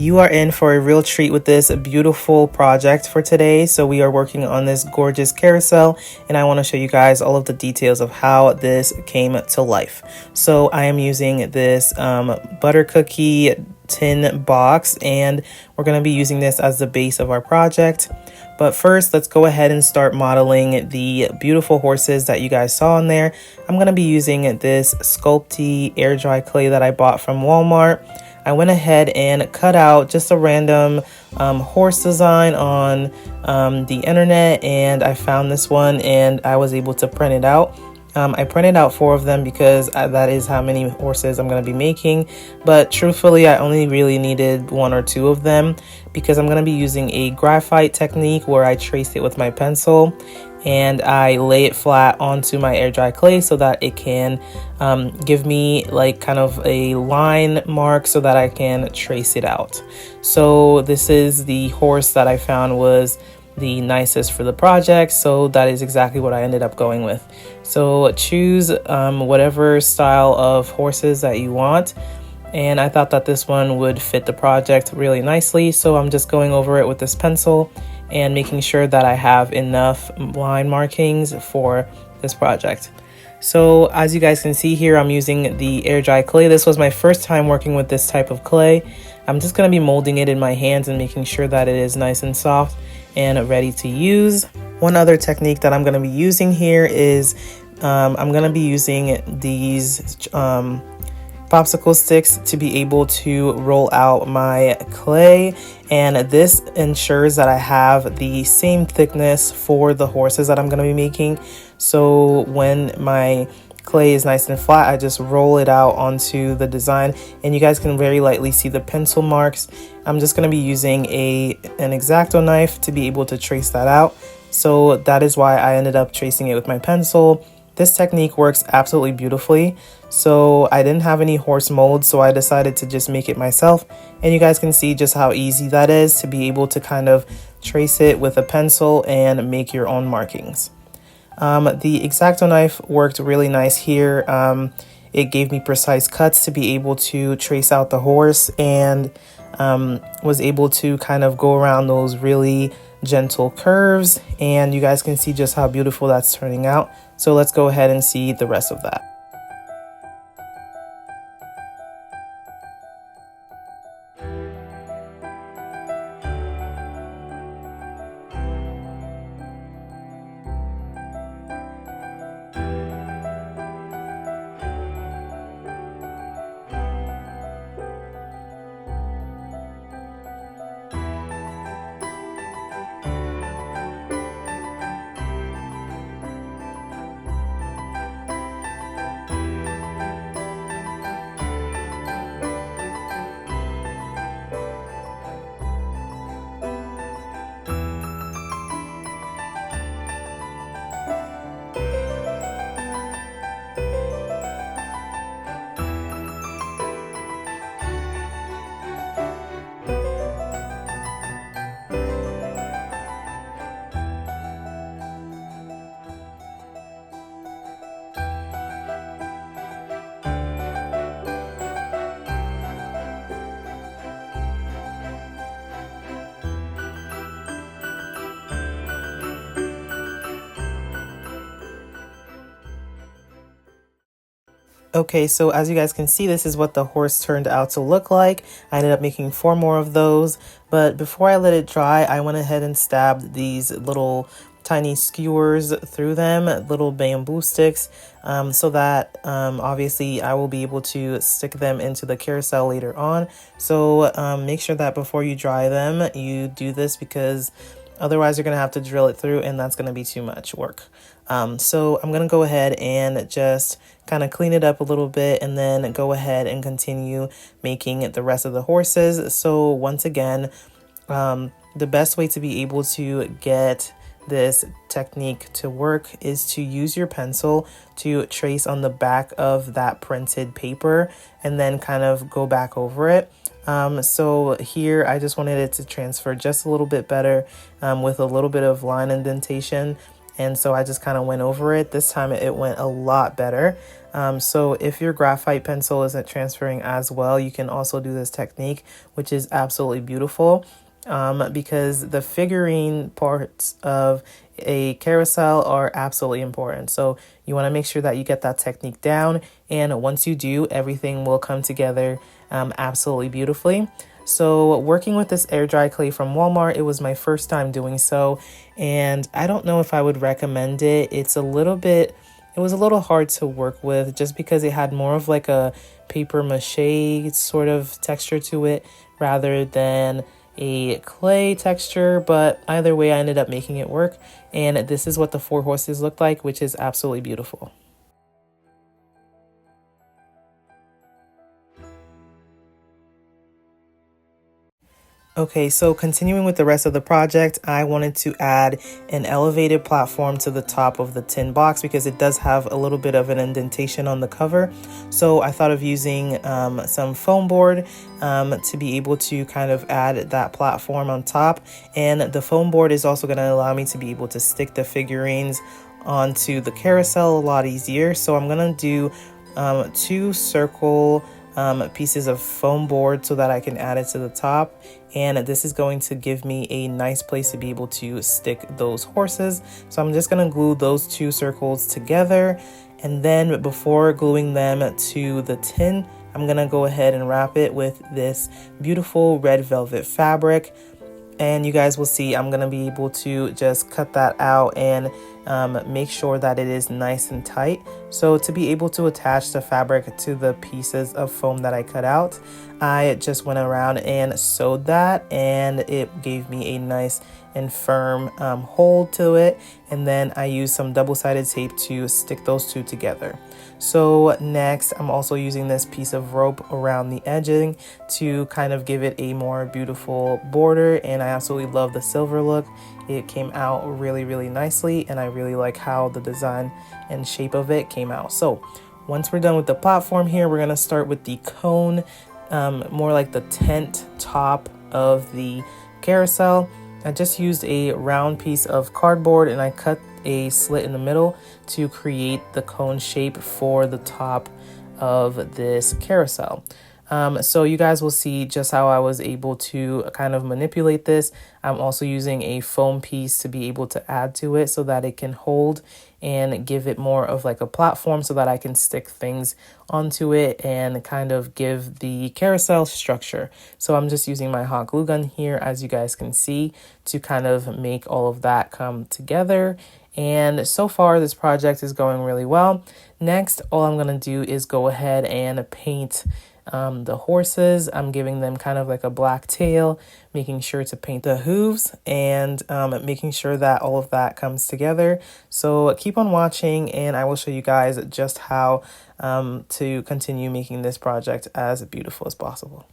You are in for a real treat with this beautiful project for today. So we are working on this gorgeous carousel, and I want to show you guys all of the details of how this came to life. So I am using this butter cookie tin box, and we're going to be using this as the base of our project. But first, let's go ahead and start modeling the beautiful horses that you guys saw in there. I'm going to be using this Sculpey air dry clay that I bought from Walmart. I went ahead and cut out just a random horse design on the internet, and I found this one and I was able to print it out. I printed out 4 of them because that is how many horses I'm going to be making, but truthfully I only really needed 1 or 2 of them because I'm going to be using a graphite technique where I trace it with my pencil and I lay it flat onto my air dry clay so that it can give me like kind of a line mark so that I can trace it out. So this is the horse that I found was the nicest for the project, so that is exactly what I ended up going with. So choose whatever style of horses that you want, and I thought that this one would fit the project really nicely, so I'm just going over it with this pencil and making sure that I have enough line markings for this project. So as you guys can see here, I'm using the air dry clay. This was my first time working with this type of clay. I'm just going to be molding it in my hands and making sure that it is nice and soft and ready to use. One other technique that I'm going to be using here is I'm going to be using these popsicle sticks to be able to roll out my clay, and this ensures that I have the same thickness for the horses that I'm going to be making. So when my clay is nice and flat, I just roll it out onto the design, and you guys can very lightly see the pencil marks. I'm just going to be using an X-Acto knife to be able to trace that out. So that is why I ended up tracing it with my pencil. This technique works absolutely beautifully. So I didn't have any horse molds, so I decided to just make it myself. And you guys can see just how easy that is to be able to kind of trace it with a pencil and make your own markings. The X-Acto knife worked really nice here. It gave me precise cuts to be able to trace out the horse, and was able to kind of go around those really gentle curves, and you guys can see just how beautiful that's turning out. So let's go ahead and see the rest of that. Okay, so as you guys can see, this is what the horse turned out to look like. I ended up making 4 more of those, but before I let it dry, I went ahead and stabbed these little tiny skewers through them, little bamboo sticks, so that obviously I will be able to stick them into the carousel later on. So make sure that before you dry them, you do this, because otherwise you're going to have to drill it through, and that's going to be too much work. So I'm going to go ahead and just kind of clean it up a little bit, and then go ahead and continue making the rest of the horses. So once again, the best way to be able to get this technique to work is to use your pencil to trace on the back of that printed paper and then kind of go back over it. So here I just wanted it to transfer just a little bit better with a little bit of line indentation. and so I just kind of went over it. This time it went a lot better. So if your graphite pencil isn't transferring as well, you can also do this technique, which is absolutely beautiful. Because the figurine parts of a carousel are absolutely important. So you want to make sure that you get that technique down. And once you do, everything will come together absolutely beautifully. So working with this air dry clay from Walmart, it was my first time doing so. And I don't know if I would recommend it. It was a little hard to work with just because it had more of like a paper mache sort of texture to it rather than a clay texture, but either way I ended up making it work, and this is what the 4 horses look like, which is absolutely beautiful. Okay, so continuing with the rest of the project, I wanted to add an elevated platform to the top of the tin box because it does have a little bit of an indentation on the cover. So I thought of using some foam board to be able to kind of add that platform on top. And the foam board is also going to allow me to be able to stick the figurines onto the carousel a lot easier. So I'm going to do 2 circle pieces of foam board so that I can add it to the top, and this is going to give me a nice place to be able to stick those horses. So I'm just going to glue those 2 circles together, and then before gluing them to the tin, I'm going to go ahead and wrap it with this beautiful red velvet fabric. And you guys will see I'm going to be able to just cut that out and make sure that it is nice and tight. So to be able to attach the fabric to the pieces of foam that I cut out, I just went around and sewed that, and it gave me a nice and firm hold to it. And then I used some double-sided tape to stick those 2 together. So next, I'm also using this piece of rope around the edging to kind of give it a more beautiful border, and I absolutely love the silver look. It came out really, really nicely, and I really like how the design and shape of it came out. So once we're done with the platform here, we're going to start with the cone, more like the tent top of the carousel. I just used a round piece of cardboard and I cut a slit in the middle to create the cone shape for the top of this carousel. So you guys will see just how I was able to kind of manipulate this. I'm also using a foam piece to be able to add to it so that it can hold and give it more of like a platform so that I can stick things onto it and kind of give the carousel structure. So I'm just using my hot glue gun here, as you guys can see, to kind of make all of that come together. And so far this project is going really well. Next, all I'm going to do is go ahead and paint the horses. I'm giving them kind of like a black tail, making sure to paint the hooves, and making sure that all of that comes together. So keep on watching and I will show you guys just how to continue making this project as beautiful as possible.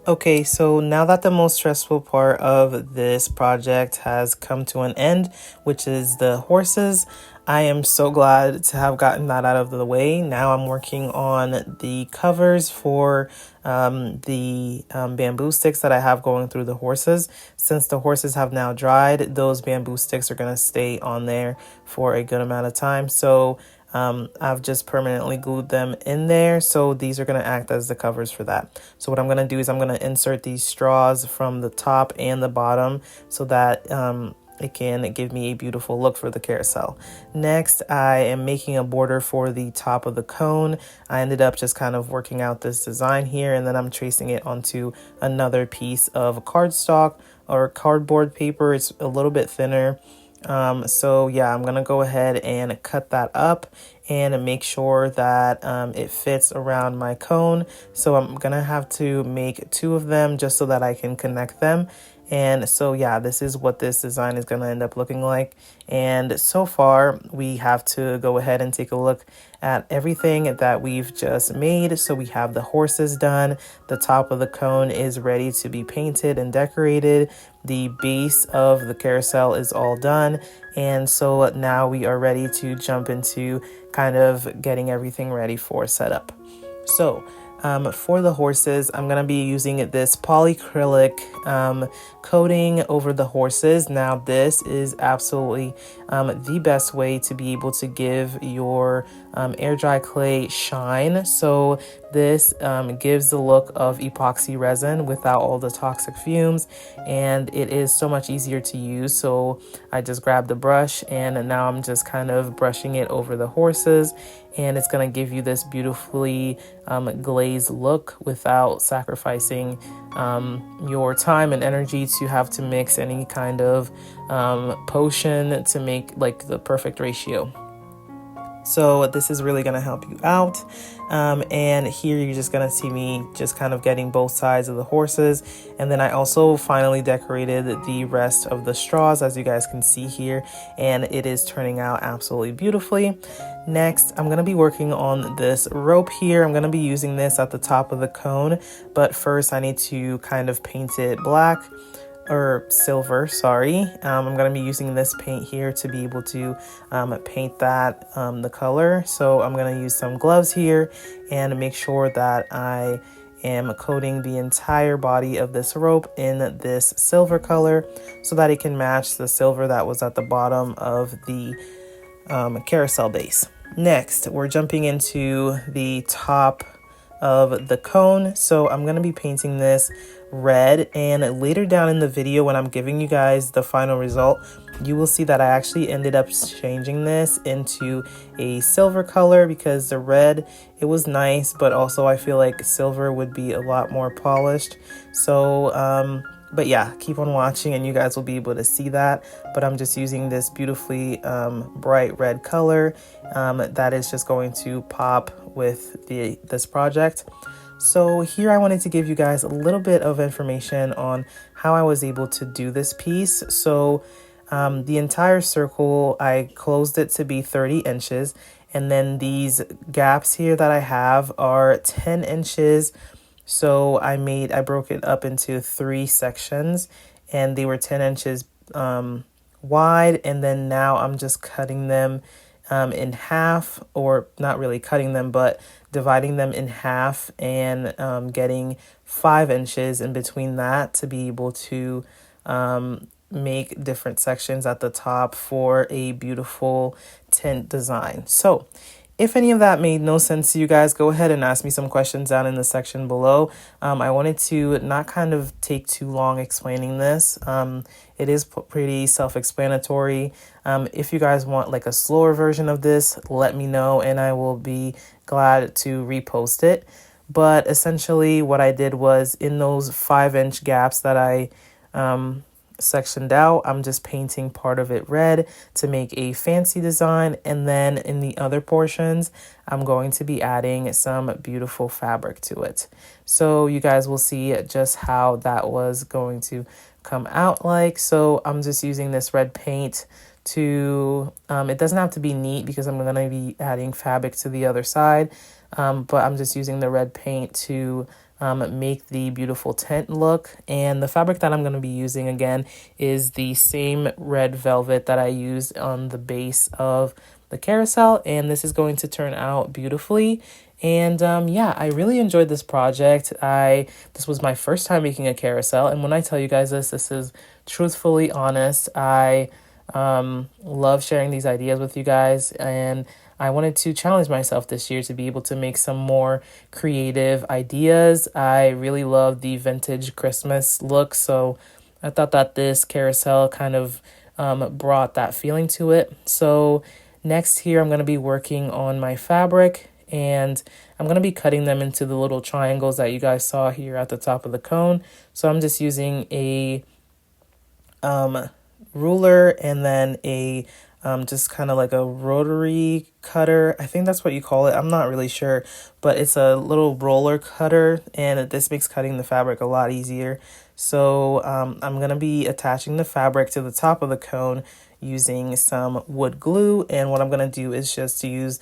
Okay, so now that the most stressful part of this project has come to an end, which is the horses, I am so glad to have gotten that out of the way. Now I'm working on the covers for the bamboo sticks that I have going through the horses. Since the horses have now dried, those bamboo sticks are going to stay on there for a good amount of time. So I've just permanently glued them in there. So these are going to act as the covers for that. So what I'm going to do is I'm going to insert these straws from the top and the bottom so that it can give me a beautiful look for the carousel. Next, I am making a border for the top of the cone. I ended up just kind of working out this design here, and then I'm tracing it onto another piece of cardstock or cardboard paper. It's a little bit thinner. So yeah, I'm gonna go ahead and cut that up and make sure that it fits around my cone. So I'm gonna have to make 2 of them just so that I can connect them. And so yeah, this is what this design is going to end up looking like. And so far, we have to go ahead and take a look at everything that we've just made. So we have the horses done. The top of the cone is ready to be painted and decorated. The base of the carousel is all done. And so now we are ready to jump into kind of getting everything ready for setup. So for the horses, I'm going to be using this polyacrylic coating over the horses. Now, this is absolutely the best way to be able to give your air dry clay shine. So this gives the look of epoxy resin without all the toxic fumes, and it is so much easier to use. So I just grabbed the brush and now I'm just kind of brushing it over the horses, and it's going to give you this beautifully glazed look without sacrificing your time and energy to have to mix any kind of potion to make like the perfect ratio. So this is really going to help you out. And here you're just going to see me just kind of getting both sides of the horses. And then I also finally decorated the rest of the straws, as you guys can see here, and it is turning out absolutely beautifully. Next, I'm going to be working on this rope here. I'm going to be using this at the top of the cone, but first I need to kind of paint it black. Or silver, sorry. I'm going to be using this paint here to be able to paint that the color. So I'm going to use some gloves here and make sure that I am coating the entire body of this rope in this silver color so that it can match the silver that was at the bottom of the carousel base. Next, we're jumping into the top of the cone. So I'm going to be painting this red, and later down in the video when I'm giving you guys the final result, you will see that I actually ended up changing this into a silver color because the red, it was nice, but also I feel like silver would be a lot more polished. So but yeah, keep on watching and you guys will be able to see that. But I'm just using this beautifully bright red color that is just going to pop with this project. So here I wanted to give you guys a little bit of information on how I was able to do this piece. So the entire circle, I closed it to be 30 inches. And then these gaps here that I have are 10 inches. So I broke it up into 3 sections, and they were 10 inches wide. And then now I'm just cutting them in half, or not really cutting them, but dividing them in half and getting 5 inches in between that to be able to make different sections at the top for a beautiful tint design. So if any of that made no sense to you guys, go ahead and ask me some questions down in the section below. I wanted to not kind of take too long explaining this. It is pretty self-explanatory. If you guys want like a slower version of this, let me know and I will be glad to repost it. But essentially what I did was in those 5-inch gaps that I sectioned out, I'm just painting part of it red to make a fancy design, and then in the other portions I'm going to be adding some beautiful fabric to it. So you guys will see just how that was going to come out like. So I'm just using this red paint to it doesn't have to be neat because I'm going to be adding fabric to the other side, but I'm just using the red paint to make the beautiful tint look. And the fabric that I'm going to be using again is the same red velvet that I used on the base of the carousel, and this is going to turn out beautifully. And yeah, I really enjoyed this project. This was my first time making a carousel, and when I tell you guys this is truthfully honest. I Love sharing these ideas with you guys, and I wanted to challenge myself this year to be able to make some more creative ideas. I really love the vintage Christmas look, so I thought that this carousel kind of brought that feeling to it. So next here, I'm going to be working on my fabric, and I'm going to be cutting them into the little triangles that you guys saw here at the top of the cone. So I'm just using a ruler and then a just kind of like a rotary cutter. I think that's what you call it. I'm not really sure, but it's a little roller cutter, and this makes cutting the fabric a lot easier. So I'm going to be attaching the fabric to the top of the cone using some wood glue, and what I'm going to do is just to use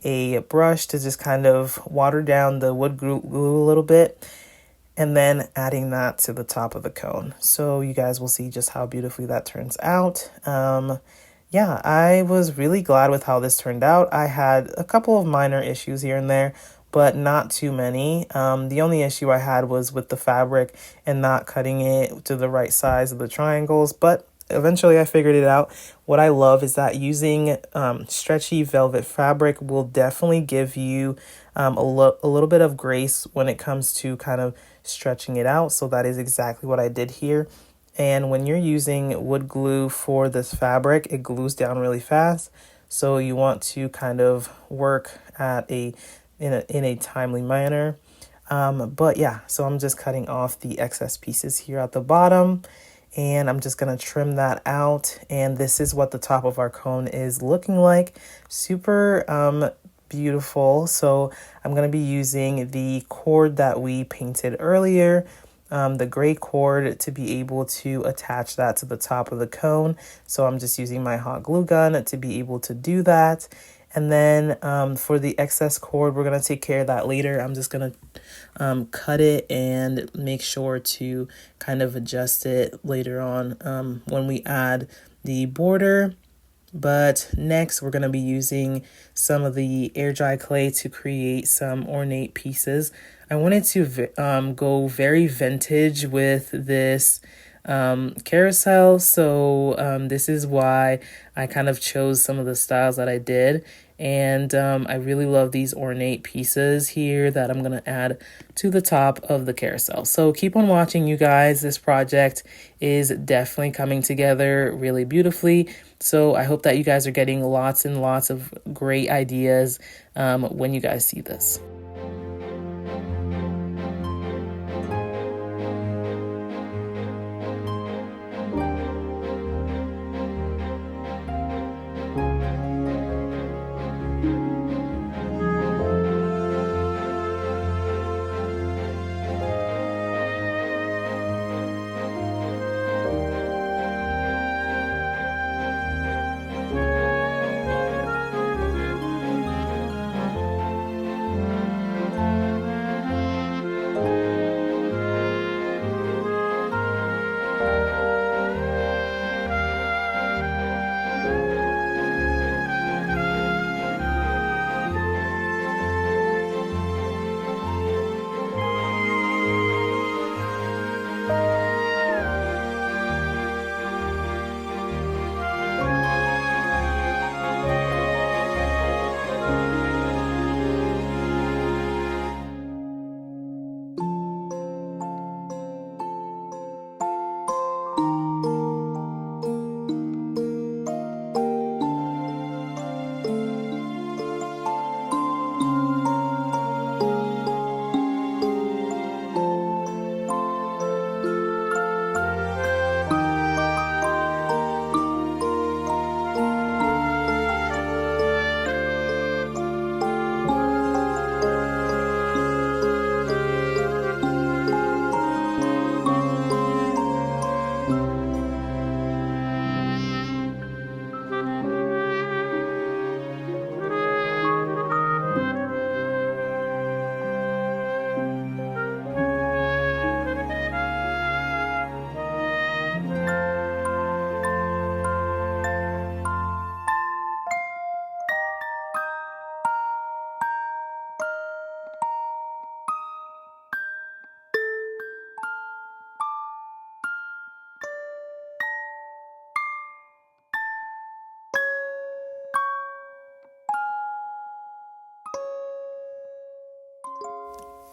a brush to just kind of water down the wood glue a little bit, and then adding that to the top of the cone. So you guys will see just how beautifully that turns out. Yeah, I was really glad with how this turned out. I had a couple of minor issues here and there, but not too many. The only issue I had was with the fabric and not cutting it to the right size of the triangles, but eventually I figured it out. What I love is that using stretchy velvet fabric will definitely give you a little bit of grace when it comes to kind of stretching it out. So that is exactly what I did here. And when you're using wood glue for this fabric, it glues down really fast. So you want to kind of work at in a timely manner. But yeah, so I'm just cutting off the excess pieces here at the bottom, and I'm just gonna trim that out. And this is what the top of our cone is looking like. Super beautiful. So I'm gonna be using the cord that we painted earlier, the gray cord, to be able to attach that to the top of the cone. So I'm just using my hot glue gun to be able to do that. And then for the excess cord, we're going to take care of that later. I'm just going to cut it and make sure to kind of adjust it later on when we add the border. But next, we're going to be using some of the air dry clay to create some ornate pieces. I wanted to go very vintage with this carousel, so this is why I kind of chose some of the styles that I did. And I really love these ornate pieces here that I'm going to add to the top of the carousel. So keep on watching, you guys. This project is definitely coming together really beautifully. So I hope that you guys are getting lots and lots of great ideas when you guys see this.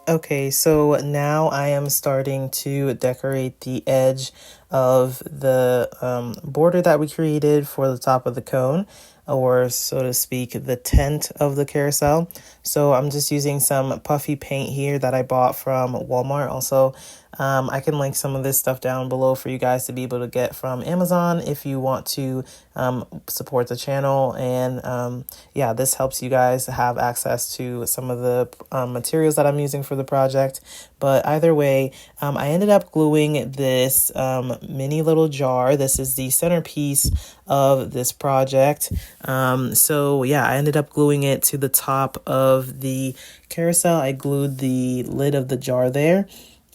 Okay, so now I am starting to decorate the edge of the border that we created for the top of the cone, or so to speak, the tent of the carousel. So I'm just using some puffy paint here that I bought from Walmart. Also, I can link some of this stuff down below for you guys to be able to get from Amazon if you want to support the channel. And yeah, this helps you guys have access to some of the materials that I'm using for the project. But either way, I ended up gluing this mini little jar. This is the centerpiece of this project. So yeah, I ended up gluing it to the top of the carousel. I glued the lid of the jar there.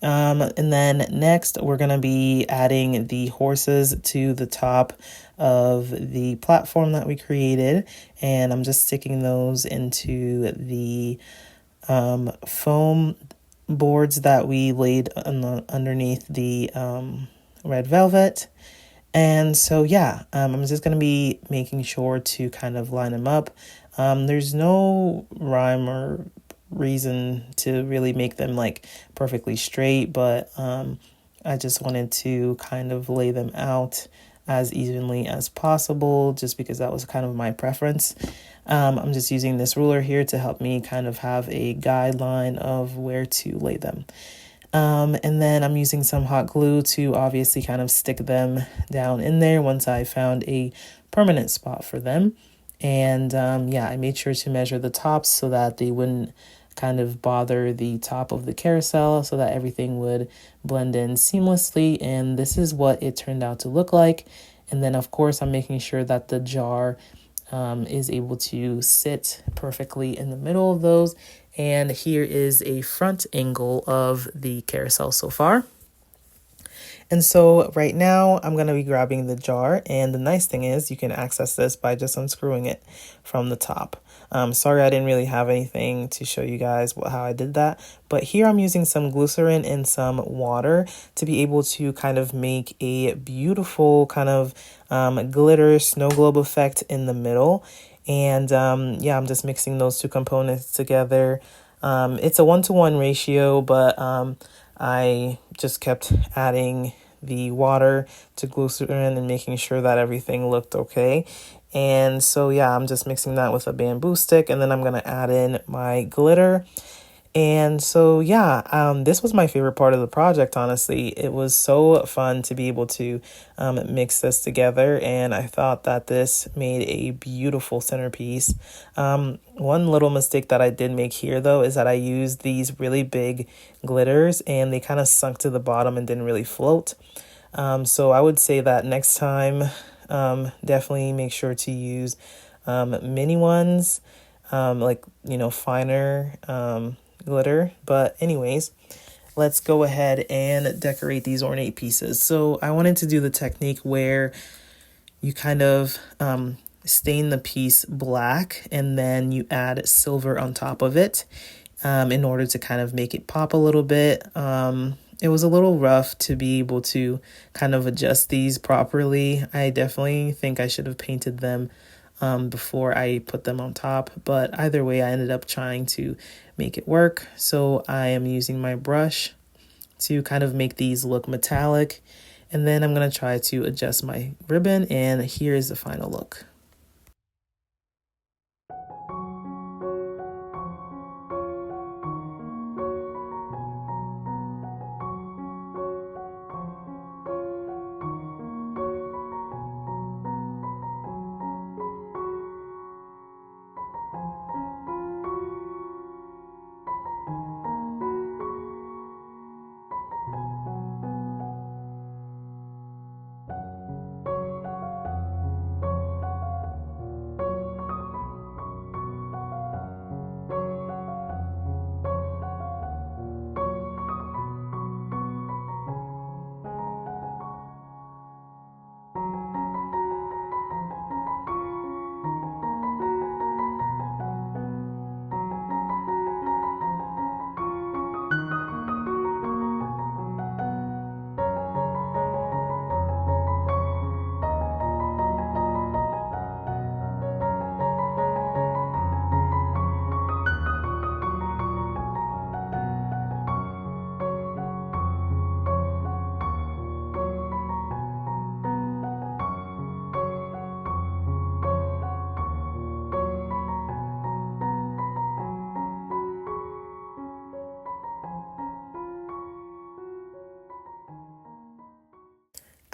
And then next, we're going to be adding the horses to the top of the platform that we created. And I'm just sticking those into the foam boards that we laid underneath the red velvet. And so, yeah, I'm just going to be making sure to kind of line them up. There's no rhyme or reason to really make them like perfectly straight, but I just wanted to kind of lay them out as evenly as possible just because that was kind of my preference. I'm just using this ruler here to help me kind of have a guideline of where to lay them. And then I'm using some hot glue to obviously kind of stick them down in there once I found a permanent spot for them. And yeah, I made sure to measure the tops so that they wouldn't kind of bother the top of the carousel, so that everything would blend in seamlessly. And this is what it turned out to look like. And then of course I'm making sure that the jar is able to sit perfectly in the middle of those. And here is a front angle of the carousel so far. And so right now I'm going to be grabbing the jar, and the nice thing is you can access this by just unscrewing it from the top. Sorry, I didn't really have anything to show you guys how I did that, but here I'm using some glycerin and some water to be able to kind of make a beautiful kind of glitter snow globe effect in the middle. And yeah, I'm just mixing those two components together. It's a 1-to-1 ratio, but I just kept adding the water to glycerin and making sure that everything looked okay. And so, yeah, I'm just mixing that with a bamboo stick, and then I'm going to add in my glitter. And so, yeah, this was my favorite part of the project, honestly. It was so fun to be able to mix this together, and I thought that this made a beautiful centerpiece. One little mistake that I did make here, though, is that I used these really big glitters, and they kind of sunk to the bottom and didn't really float. So I would say that next time, definitely make sure to use mini ones, like, you know, finer glitter. But anyways, let's go ahead and decorate these ornate pieces. So I wanted to do the technique where you kind of stain the piece black and then you add silver on top of it in order to kind of make it pop a little bit. It was a little rough to be able to kind of adjust these properly. I definitely think I should have painted them before I put them on top, but either way, I ended up trying to make it work. So I am using my brush to kind of make these look metallic, and then I'm going to try to adjust my ribbon, and here is the final look.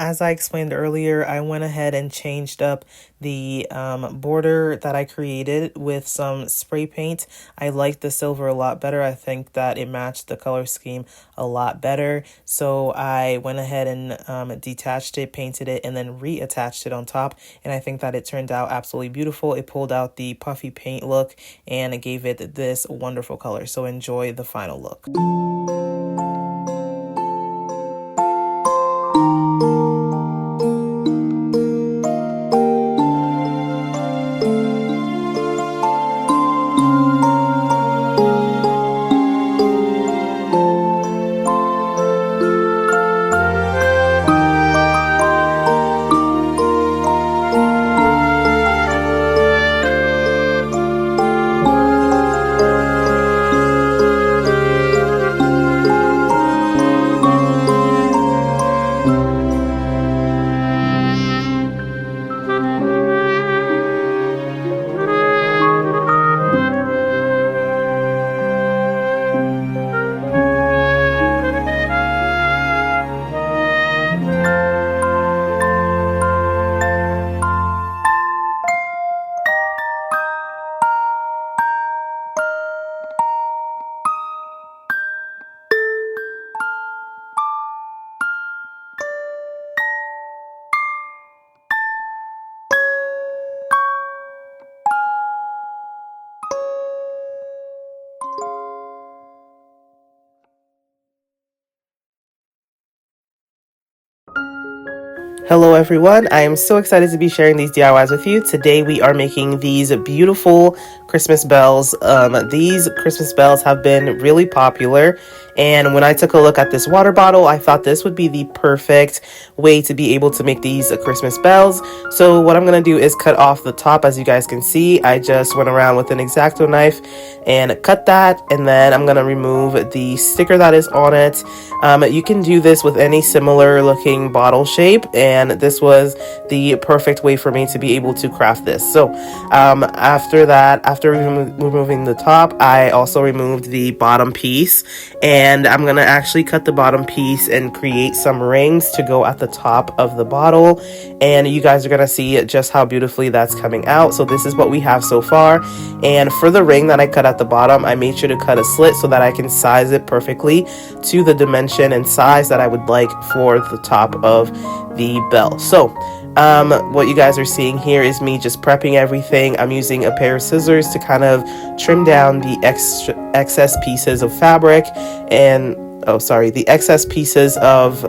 As I explained earlier, I went ahead and changed up the border that I created with some spray paint. I liked the silver a lot better. I think that it matched the color scheme a lot better. So I went ahead and detached it, painted it, and then reattached it on top. And I think that it turned out absolutely beautiful. It pulled out the puffy paint look and it gave it this wonderful color. So enjoy the final look. Hello everyone, I am so excited to be sharing these DIYs with you. Today we are making these beautiful Christmas bells. These Christmas bells have been really popular, and when I took a look at this water bottle, I thought this would be the perfect way to be able to make these Christmas bells. So what I'm going to do is cut off the top. As you guys can see, I just went around with an X-Acto knife and cut that, and then I'm going to remove the sticker that is on it. You can do this with any similar looking bottle shape, and this was the perfect way for me to be able to craft this. So after removing the top, I also removed the bottom piece, and I'm gonna actually cut the bottom piece and create some rings to go at the top of the bottle, and you guys are gonna see just how beautifully that's coming out. So this is what we have so far, and for the ring that I cut at the bottom, I made sure to cut a slit so that I can size it perfectly to the dimension and size that I would like for the top of the bell. So what you guys are seeing here is me just prepping everything. I'm using a pair of scissors to kind of trim down the excess pieces of fabric and the excess pieces of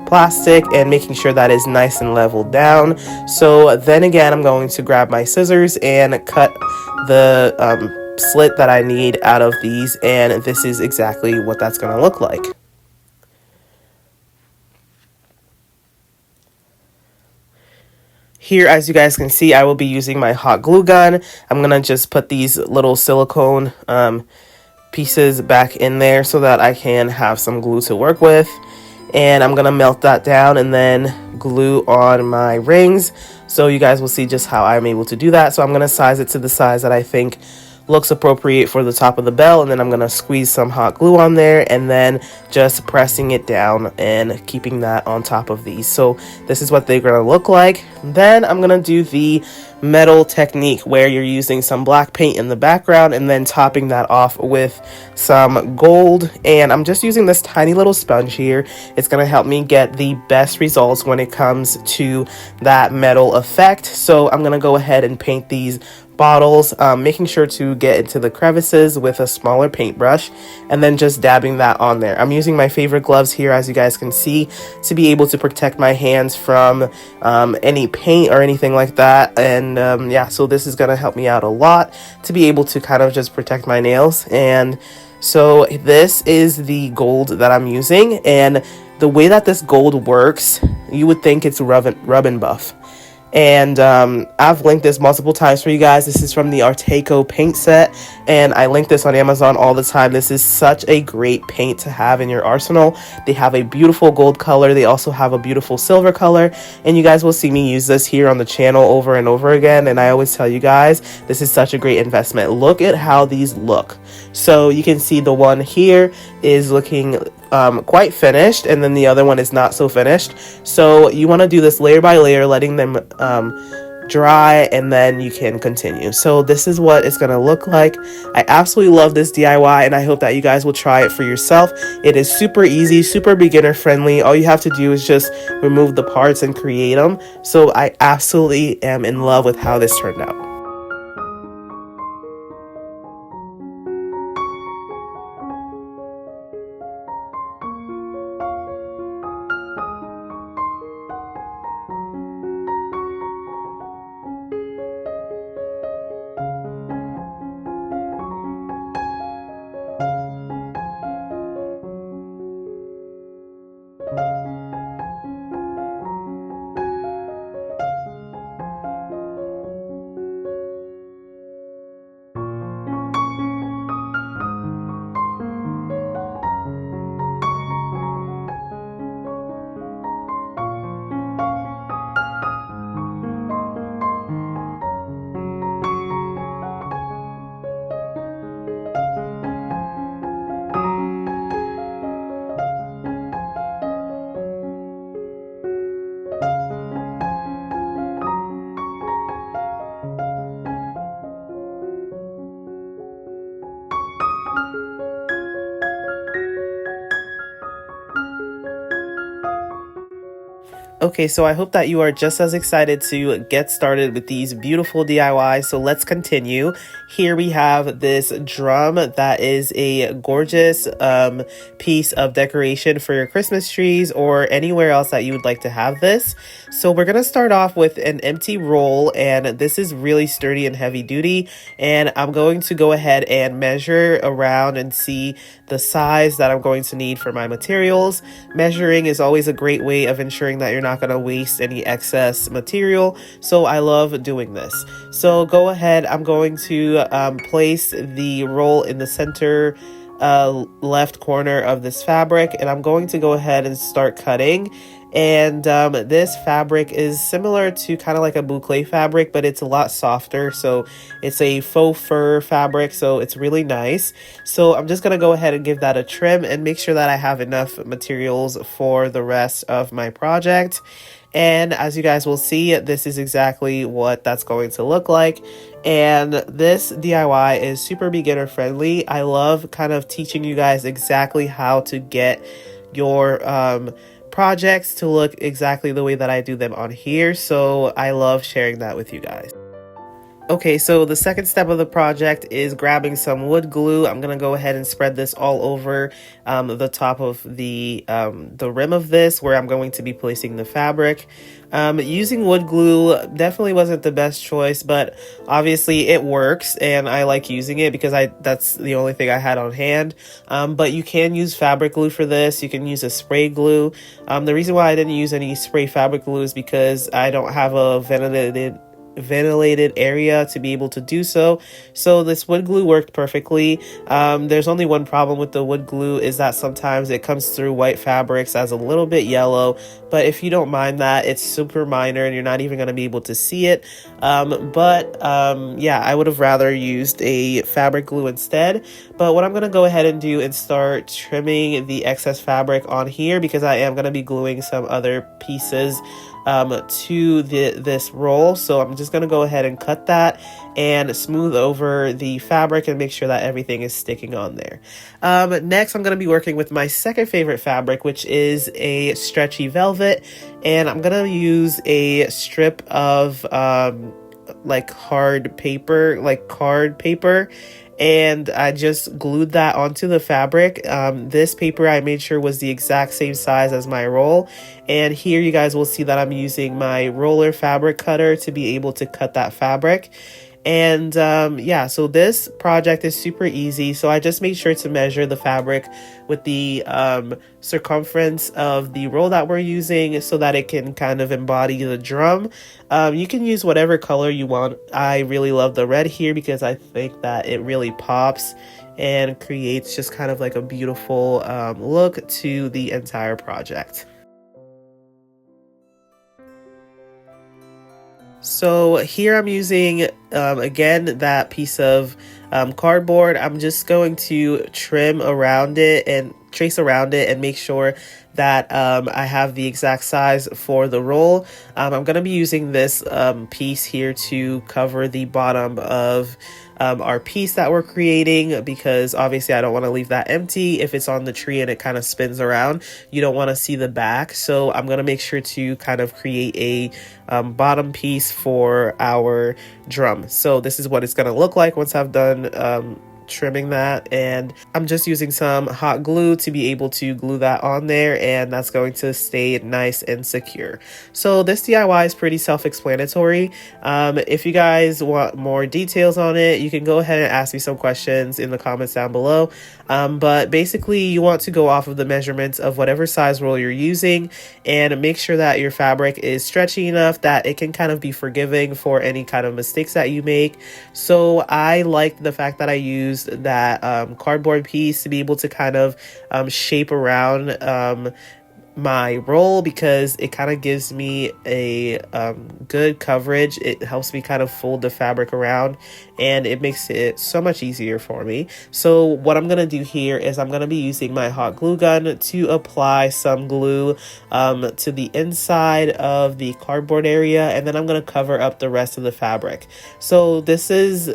plastic, and making sure that is nice and leveled down. So then again, I'm going to grab my scissors and cut the slit that I need out of these, and this is exactly what that's going to look like. Here, as you guys can see, I will be using my hot glue gun. I'm going to just put these little silicone pieces back in there so that I can have some glue to work with. And I'm going to melt that down and then glue on my rings. So you guys will see just how I'm able to do that. So I'm going to size it to the size that I think looks appropriate for the top of the bell, and then I'm going to squeeze some hot glue on there and then just pressing it down and keeping that on top of these. So this is what they're going to look like. Then I'm going to do the metal technique where you're using some black paint in the background and then topping that off with some gold, and I'm just using this tiny little sponge here. It's going to help me get the best results when it comes to that metal effect. So I'm going to go ahead and paint these bottles, making sure to get into the crevices with a smaller paintbrush and then just dabbing that on there. I'm using my favorite gloves here, as you guys can see, to be able to protect my hands from any paint or anything like that. And yeah, so this is going to help me out a lot to be able to kind of just protect my nails. And so this is the gold that I'm using, and the way that this gold works, you would think it's rub and buff. And I've linked this multiple times for you guys. This is from the Arteco paint set, and I link this on Amazon all the time. This is such a great paint to have in your arsenal. They have a beautiful gold color. They also have a beautiful silver color, and you guys will see me use this here on the channel over and over again. And I always tell you guys, this is such a great investment. Look at how these look. So you can see the one here is looking quite finished, and then the other one is not so finished. So you want to do this layer by layer, letting them dry, and then you can continue. So this is what it's going to look like. I absolutely love this DIY, and I hope that you guys will try it for yourself. It is super easy, super beginner friendly. All you have to do is just remove the parts and create them. So I absolutely am in love with how this turned out. Okay, so I hope that you are just as excited to get started with these beautiful DIYs. So let's continue. Here we have this drum that is a gorgeous piece of decoration for your Christmas trees or anywhere else that you would like to have this. So we're going to start off with an empty roll, and this is really sturdy and heavy duty. And I'm going to go ahead and measure around and see the size that I'm going to need for my materials. Measuring is always a great way of ensuring that you're not going to waste any excess material. So I love doing this. So go ahead. I'm going to place the roll in the center left corner of this fabric, and I'm going to go ahead and start cutting. And this fabric is similar to kind of like a boucle fabric, but it's a lot softer. So it's a faux fur fabric, so it's really nice. So I'm just going to go ahead and give that a trim and make sure that I have enough materials for the rest of my project. And as you guys will see, this is exactly what that's going to look like. And this DIY is super beginner friendly. I love kind of teaching you guys exactly how to get your projects to look exactly the way that I do them on here. So I love sharing that with you guys. Okay, so the second step of the project is grabbing some wood glue. I'm gonna go ahead and spread this all over the top of the rim of this, where I'm going to be placing the fabric. Using wood glue definitely wasn't the best choice, but obviously it works, and I like using it because that's the only thing I had on hand. But you can use fabric glue for this. You can use a spray glue. The reason why I didn't use any spray fabric glue is because I don't have a ventilated area to be able to do so. So this wood glue worked perfectly. There's only one problem with the wood glue, is that sometimes it comes through white fabrics as a little bit yellow, but if you don't mind that, it's super minor and you're not even going to be able to see it. Yeah, I would have rather used a fabric glue instead. But what I'm going to go ahead and do is start trimming the excess fabric on here, because I am going to be gluing some other pieces to this roll. So I'm just going to go ahead and cut that and smooth over the fabric and make sure that everything is sticking on there. Next, I'm going to be working with my second favorite fabric, which is a stretchy velvet, and I'm going to use a strip of like hard paper, like card paper, and I just glued that onto the fabric. This paper I made sure was the exact same size as my roll, and here you guys will see that I'm using my roller fabric cutter to be able to cut that fabric. And yeah, so this project is super easy. So I just made sure to measure the fabric with the circumference of the roll that we're using, so that it can kind of embody the drum. You can use whatever color you want. I really love the red here because I think that it really pops and creates just kind of like a beautiful look to the entire project. So here I'm using, again, that piece of cardboard. I'm just going to trim around it and trace around it and make sure that I have the exact size for the roll. I'm going to be using this piece here to cover the bottom of our piece that we're creating, because obviously I don't want to leave that empty. If it's on the tree and it kind of spins around, you don't want to see the back. So I'm going to make sure to kind of create a bottom piece for our drum. So this is what it's going to look like once I've done trimming that, and I'm just using some hot glue to be able to glue that on there, and that's going to stay nice and secure. So this DIY is pretty self-explanatory. If you guys want more details on it, you can go ahead and ask me some questions in the comments down below. But basically you want to go off of the measurements of whatever size roll you're using and make sure that your fabric is stretchy enough that it can kind of be forgiving for any kind of mistakes that you make. So I like the fact that I used that cardboard piece to be able to kind of shape around my roll, because it kind of gives me a good coverage. It helps me kind of fold the fabric around, and it makes it so much easier for me. So what I'm going to do here is I'm going to be using my hot glue gun to apply some glue to the inside of the cardboard area, and then I'm going to cover up the rest of the fabric. So this is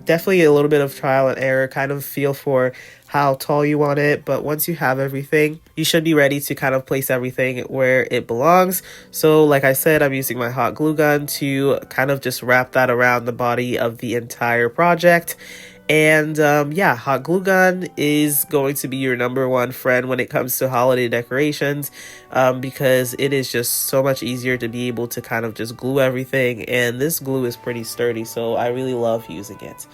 definitely a little bit of trial and error, kind of feel for how tall you want it, but once you have everything, you should be ready to kind of place everything where it belongs. So like I said, I'm using my hot glue gun to kind of just wrap that around the body of the entire project. And yeah, hot glue gun is going to be your number one friend when it comes to holiday decorations, because it is just so much easier to be able to kind of just glue everything, and this glue is pretty sturdy, so I really love using it.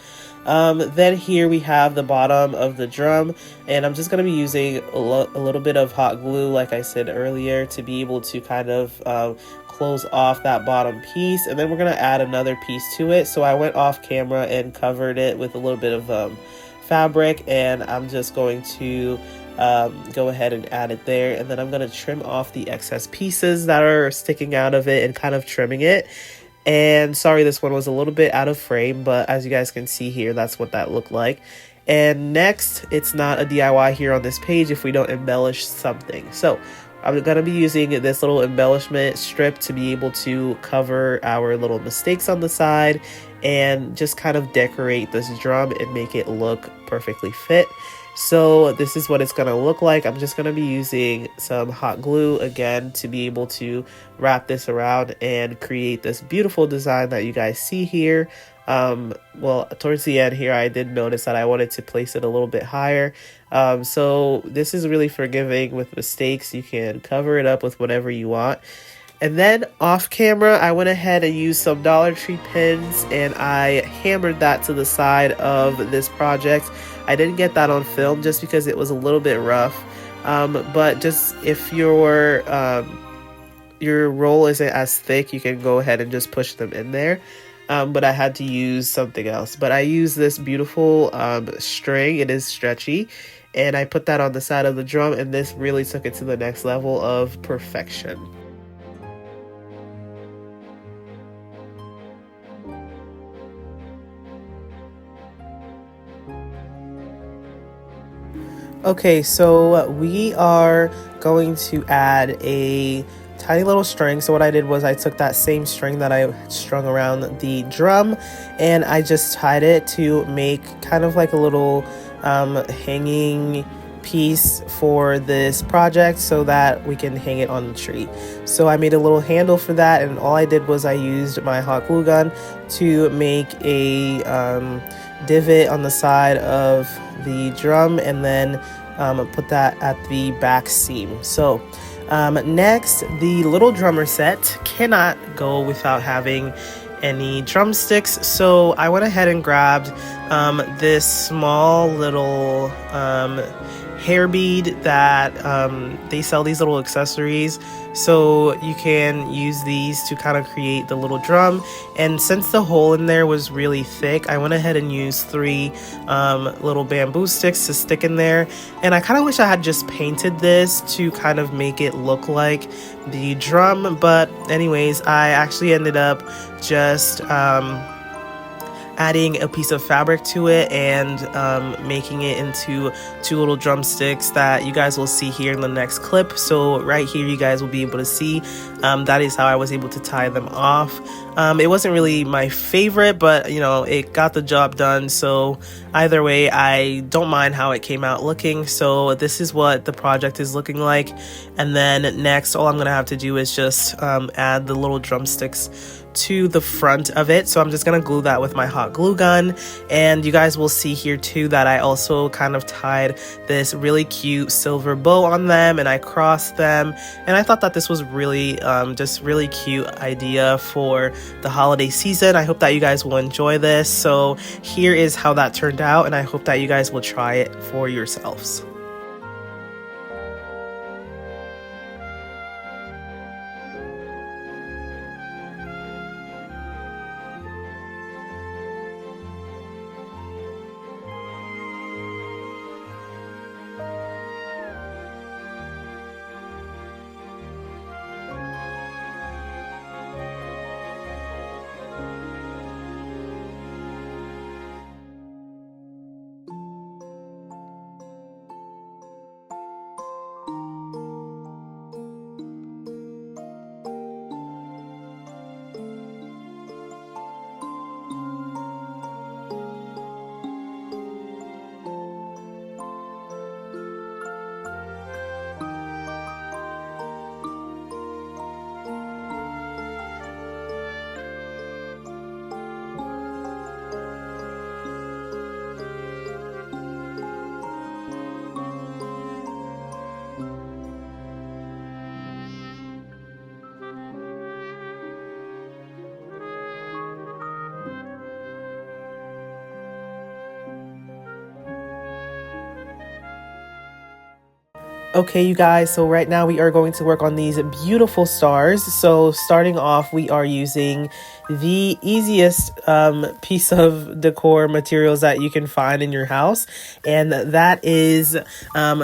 Then here we have the bottom of the drum, and I'm just going to be using a little bit of hot glue, like I said earlier, to be able to kind of close off that bottom piece, and then we're going to add another piece to it. So I went off camera and covered it with a little bit of fabric, and I'm just going to go ahead and add it there, and then I'm going to trim off the excess pieces that are sticking out of it and kind of trimming it. And sorry, this one was a little bit out of frame, but as you guys can see here, that's what that looked like. And next, it's not a DIY here on this page if we don't embellish something. So I'm going to be using this little embellishment strip to be able to cover our little mistakes on the side and just kind of decorate this drum and make it look perfectly fit. So this is what it's going to look like. I'm just going to be using some hot glue again to be able to wrap this around and create this beautiful design that you guys see here. Well, towards the end here, I did notice that I wanted to place it a little bit higher. So this is really forgiving with mistakes. You can cover it up with whatever you want. And then off camera, I went ahead and used some Dollar Tree pins, and I hammered that to the side of this project. I didn't get that on film just because it was a little bit rough. But just if your roll isn't as thick, you can go ahead and just push them in there. But I had to use something else. But I used this beautiful string. It is stretchy. And I put that on the side of the drum, and this really took it to the next level of perfection. Okay, so we are going to add a tiny little string. So what I did was I took that same string that I strung around the drum, and I just tied it to make kind of like a little hanging piece for this project so that we can hang it on the tree. So I made a little handle for that, and all I did was I used my hot glue gun to make a divot on the side of the drum, and then put that at the back seam. So next, the little drummer set cannot go without having any drumsticks, so I went ahead and grabbed this small little hair bead that they sell these little accessories, so you can use these to kind of create the little drum. And since the hole in there was really thick, I went ahead and used 3 little bamboo sticks to stick in there. And I kind of wish I had just painted this to kind of make it look like the drum, but anyways, I actually ended up just adding a piece of fabric to it and making it into 2 little drumsticks that you guys will see here in the next clip. So right here you guys will be able to see that is how I was able to tie them off. It wasn't really my favorite, but you know, it got the job done. So either way, I don't mind how it came out looking. So this is what the project is looking like. And then next, all I'm gonna have to do is just add the little drumsticks to the front of it. So I'm just gonna glue that with my hot glue gun. And you guys will see here too that I also kind of tied this really cute silver bow on them, and I crossed them. And I thought that this was really just really cute idea for the holiday season. I hope that you guys will enjoy this. So here is how that turned out, and I hope that you guys will try it for yourselves. Okay, you guys, so right now we are going to work on these beautiful stars. So starting off, we are using the easiest piece of decor materials that you can find in your house, and that is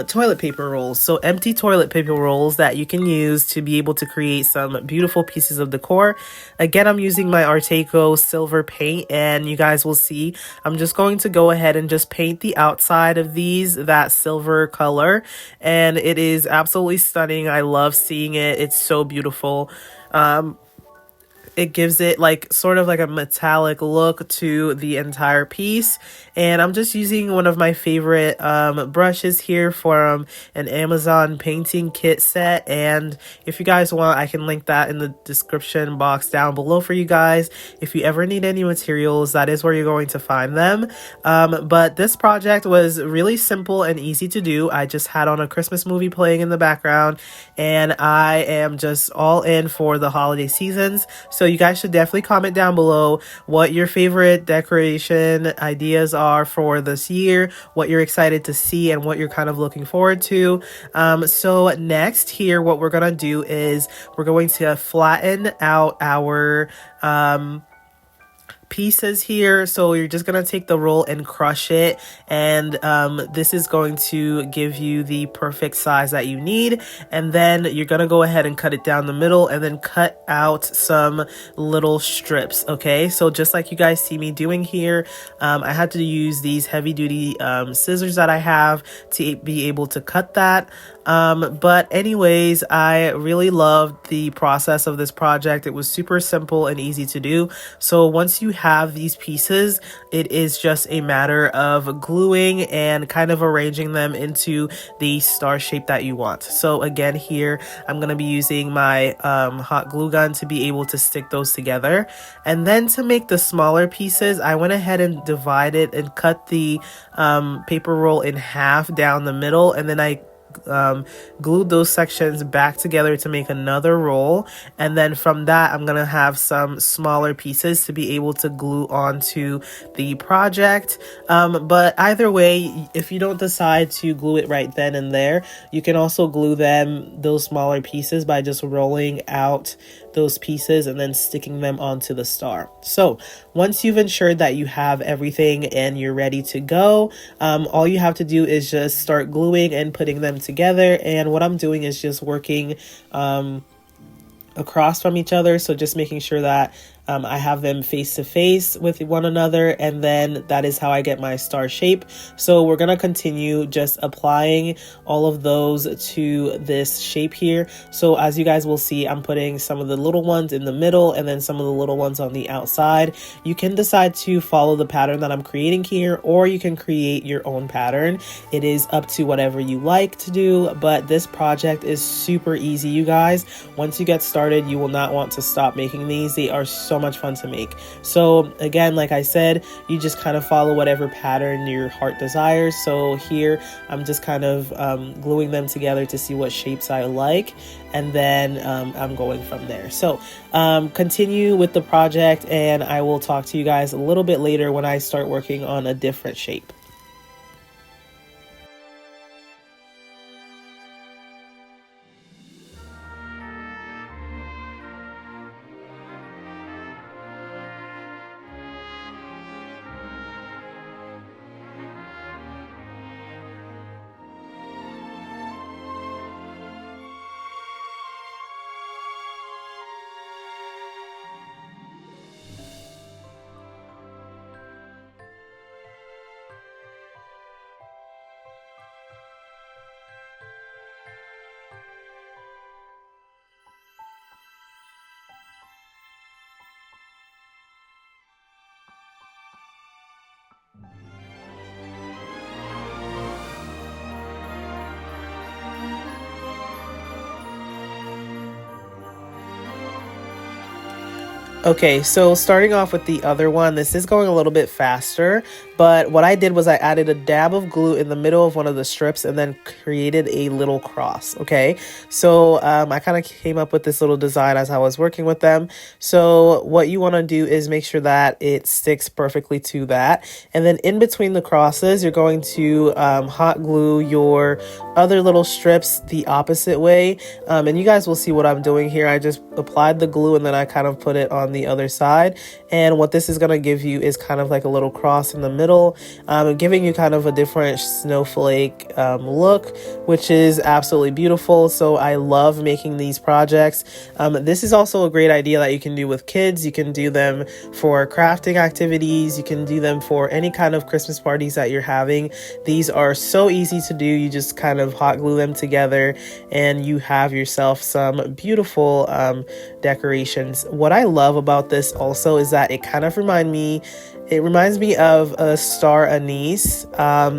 toilet paper rolls. So empty toilet paper rolls that you can use to be able to create some beautiful pieces of decor. Again, I'm using my Arteco silver paint, and you guys will see I'm just going to go ahead and just paint the outside of these that silver color, and it is absolutely stunning. I love seeing it. It's so beautiful. It gives it like sort of like a metallic look to the entire piece. And I'm just using one of my favorite brushes here from an Amazon painting kit set. And if you guys want, I can link that in the description box down below for you guys. If you ever need any materials, that is where you're going to find them. But this project was really simple and easy to do. I just had on a Christmas movie playing in the background, and I am just all in for the holiday seasons. So you guys should definitely comment down below what your favorite decoration ideas are for this year, what you're excited to see, and what you're kind of looking forward to. So next here, what we're gonna do is we're going to flatten out our pieces here. So you're just gonna take the roll and crush it, and this is going to give you the perfect size that you need. And then you're gonna go ahead and cut it down the middle and then cut out some little strips. Okay, so just like you guys see me doing here, I had to use these heavy duty scissors that I have to be able to cut that. But anyways, I really loved the process of this project. It was super simple and easy to do. So once you have these pieces, it is just a matter of gluing and kind of arranging them into the star shape that you want. So again, here I'm going to be using my hot glue gun to be able to stick those together. And then to make the smaller pieces, I went ahead and divided and cut the paper roll in half down the middle, and then I glued those sections back together to make another roll, and then from that I'm gonna have some smaller pieces to be able to glue onto the project. But either way, if you don't decide to glue it right then and there, you can also glue those smaller pieces by just rolling out those pieces and then sticking them onto the star. So once you've ensured that you have everything and you're ready to go, all you have to do is just start gluing and putting them together. And what I'm doing is just working across from each other, so just making sure that I have them face to face with one another, and then that is how I get my star shape. So we're gonna continue just applying all of those to this shape here. So as you guys will see, I'm putting some of the little ones in the middle and then some of the little ones on the outside. You can decide to follow the pattern that I'm creating here, or you can create your own pattern. It is up to whatever you like to do, but this project is super easy, you guys. Once you get started, you will not want to stop making these. They are so much fun to make. So again, like I said, you just kind of follow whatever pattern your heart desires. So here I'm just kind of gluing them together to see what shapes I like, and then I'm going from there. So continue with the project, and I will talk to you guys a little bit later when I start working on a different shape. Okay, so starting off with the other one, this is going a little bit faster, but what I did was I added a dab of glue in the middle of one of the strips and then created a little cross, okay? So I kind of came up with this little design as I was working with them. So what you want to do is make sure that it sticks perfectly to that. And then in between the crosses, you're going to hot glue your other little strips the opposite way. And you guys will see what I'm doing here. I just applied the glue and then I kind of put it on the other side. And what this is going to give you is kind of like a little cross in the middle, giving you kind of a different snowflake look, which is absolutely beautiful. So I love making these projects. This is also a great idea that you can do with kids. You can do them for crafting activities. You can do them for any kind of Christmas parties that you're having. These are so easy to do. You just kind of hot glue them together and you have yourself some beautiful decorations. What I love about this also is that it kind of reminds me of a star anise.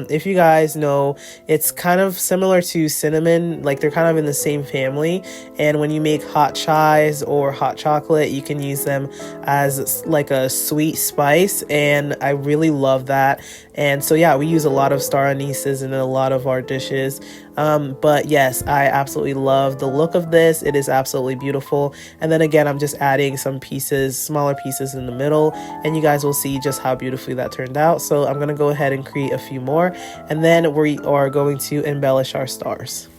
If you guys know, it's kind of similar to cinnamon, like they're kind of in the same family. And when you make hot chais or hot chocolate, you can use them as like a sweet spice. And I really love that. And so, yeah, we use a lot of star anises in a lot of our dishes. But yes, I absolutely love the look of this. It is absolutely beautiful. And then again, I'm just adding some pieces, smaller pieces in the middle, and you guys will see just how beautifully that turned out. So I'm going to go ahead and create a few more, and then we are going to embellish our stars.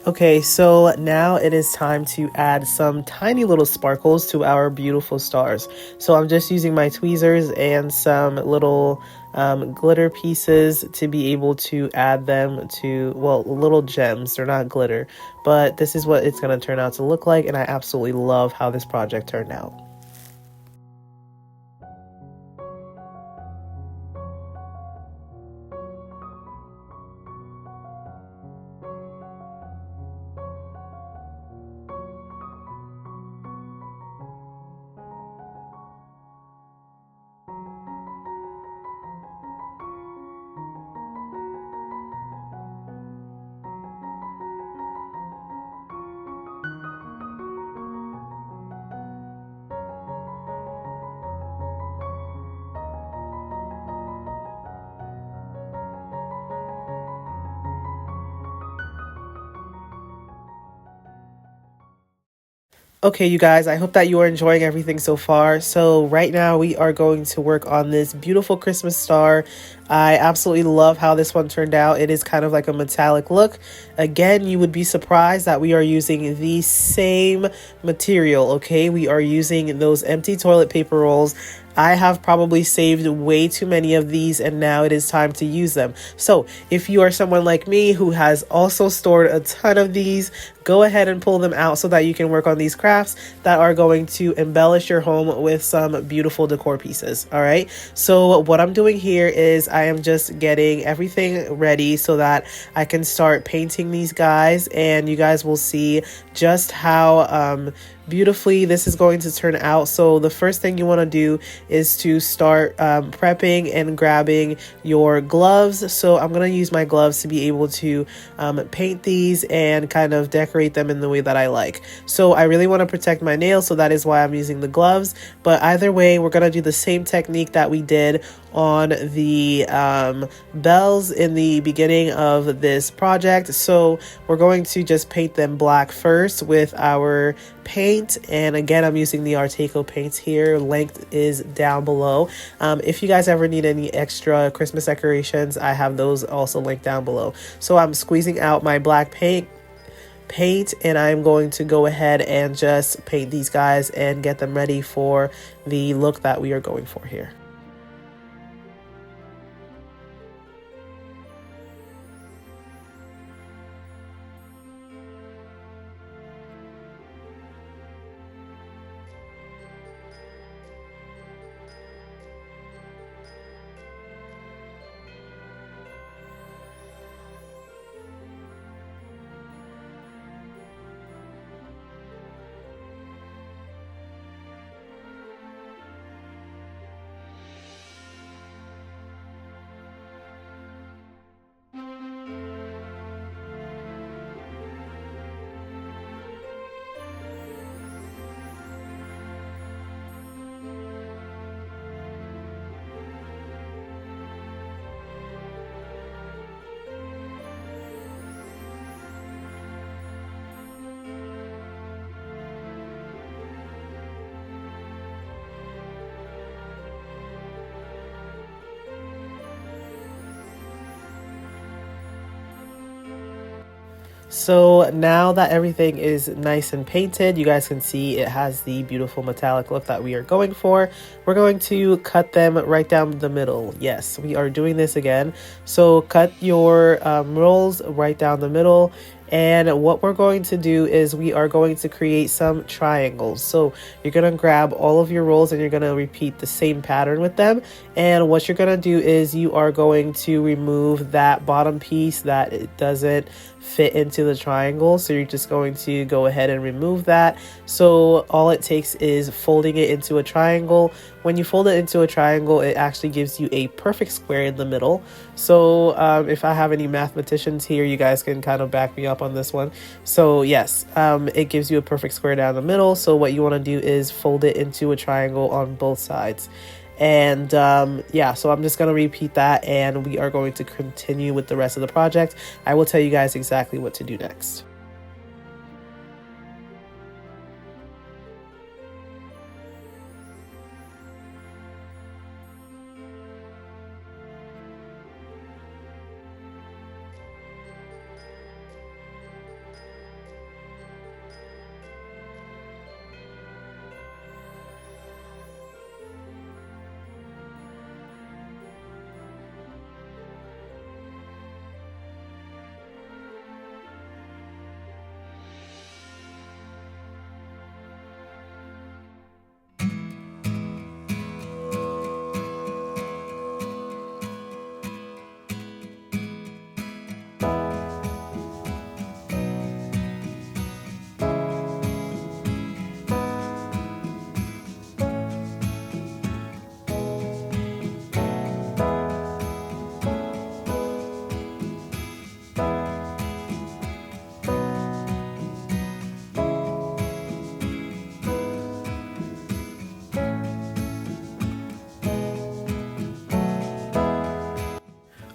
Okay, so now it is time to add some tiny little sparkles to our beautiful stars. So I'm just using my tweezers and some little glitter pieces to be able to add them to, well, little gems. They're not glitter, but this is what it's going to turn out to look like, and I absolutely love how this project turned out. Okay, you guys, I hope that you are enjoying everything so far. So right now we are going to work on this beautiful Christmas star. I absolutely love how this one turned out. It is kind of like a metallic look. Again, you would be surprised that we are using the same material, okay? We are using those empty toilet paper rolls. I have probably saved way too many of these, and now it is time to use them. So if you are someone like me who has also stored a ton of these, go ahead and pull them out so that you can work on these crafts that are going to embellish your home with some beautiful decor pieces. All right. So what I'm doing here is I am just getting everything ready so that I can start painting these guys, and you guys will see just how beautifully this is going to turn out. So the first thing you want to do is to start prepping and grabbing your gloves. So I'm going to use my gloves to be able to paint these and kind of decorate them in the way that I like. So I really want to protect my nails, so that is why I'm using the gloves. But either way, we're going to do the same technique that we did on the bells in the beginning of this project. So we're going to just paint them black first with our paint, and again, I'm using the Arteco paints here. Length is down below. If you guys ever need any extra Christmas decorations, I have those also linked down below. So I'm squeezing out my black paint, and I'm going to go ahead and just paint these guys and get them ready for the look that we are going for here. So now that everything is nice and painted, you guys can see it has the beautiful metallic look that we are going for. We're going to cut them right down the middle. Yes, we are doing this again. So cut your rolls right down the middle. And what we're going to do is we are going to create some triangles. So you're going to grab all of your rolls and you're going to repeat the same pattern with them. And what you're going to do is you are going to remove that bottom piece that it doesn't fit into the triangle. So you're just going to go ahead and remove that. So all it takes is folding it into a triangle. When you fold it into a triangle, it actually gives you a perfect square in the middle. So if I have any mathematicians here, you guys can kind of back me up on this one. So yes, it gives you a perfect square down the middle. So what you want to do is fold it into a triangle on both sides. And yeah, so I'm just going to repeat that, and we are going to continue with the rest of the project. I will tell you guys exactly what to do next.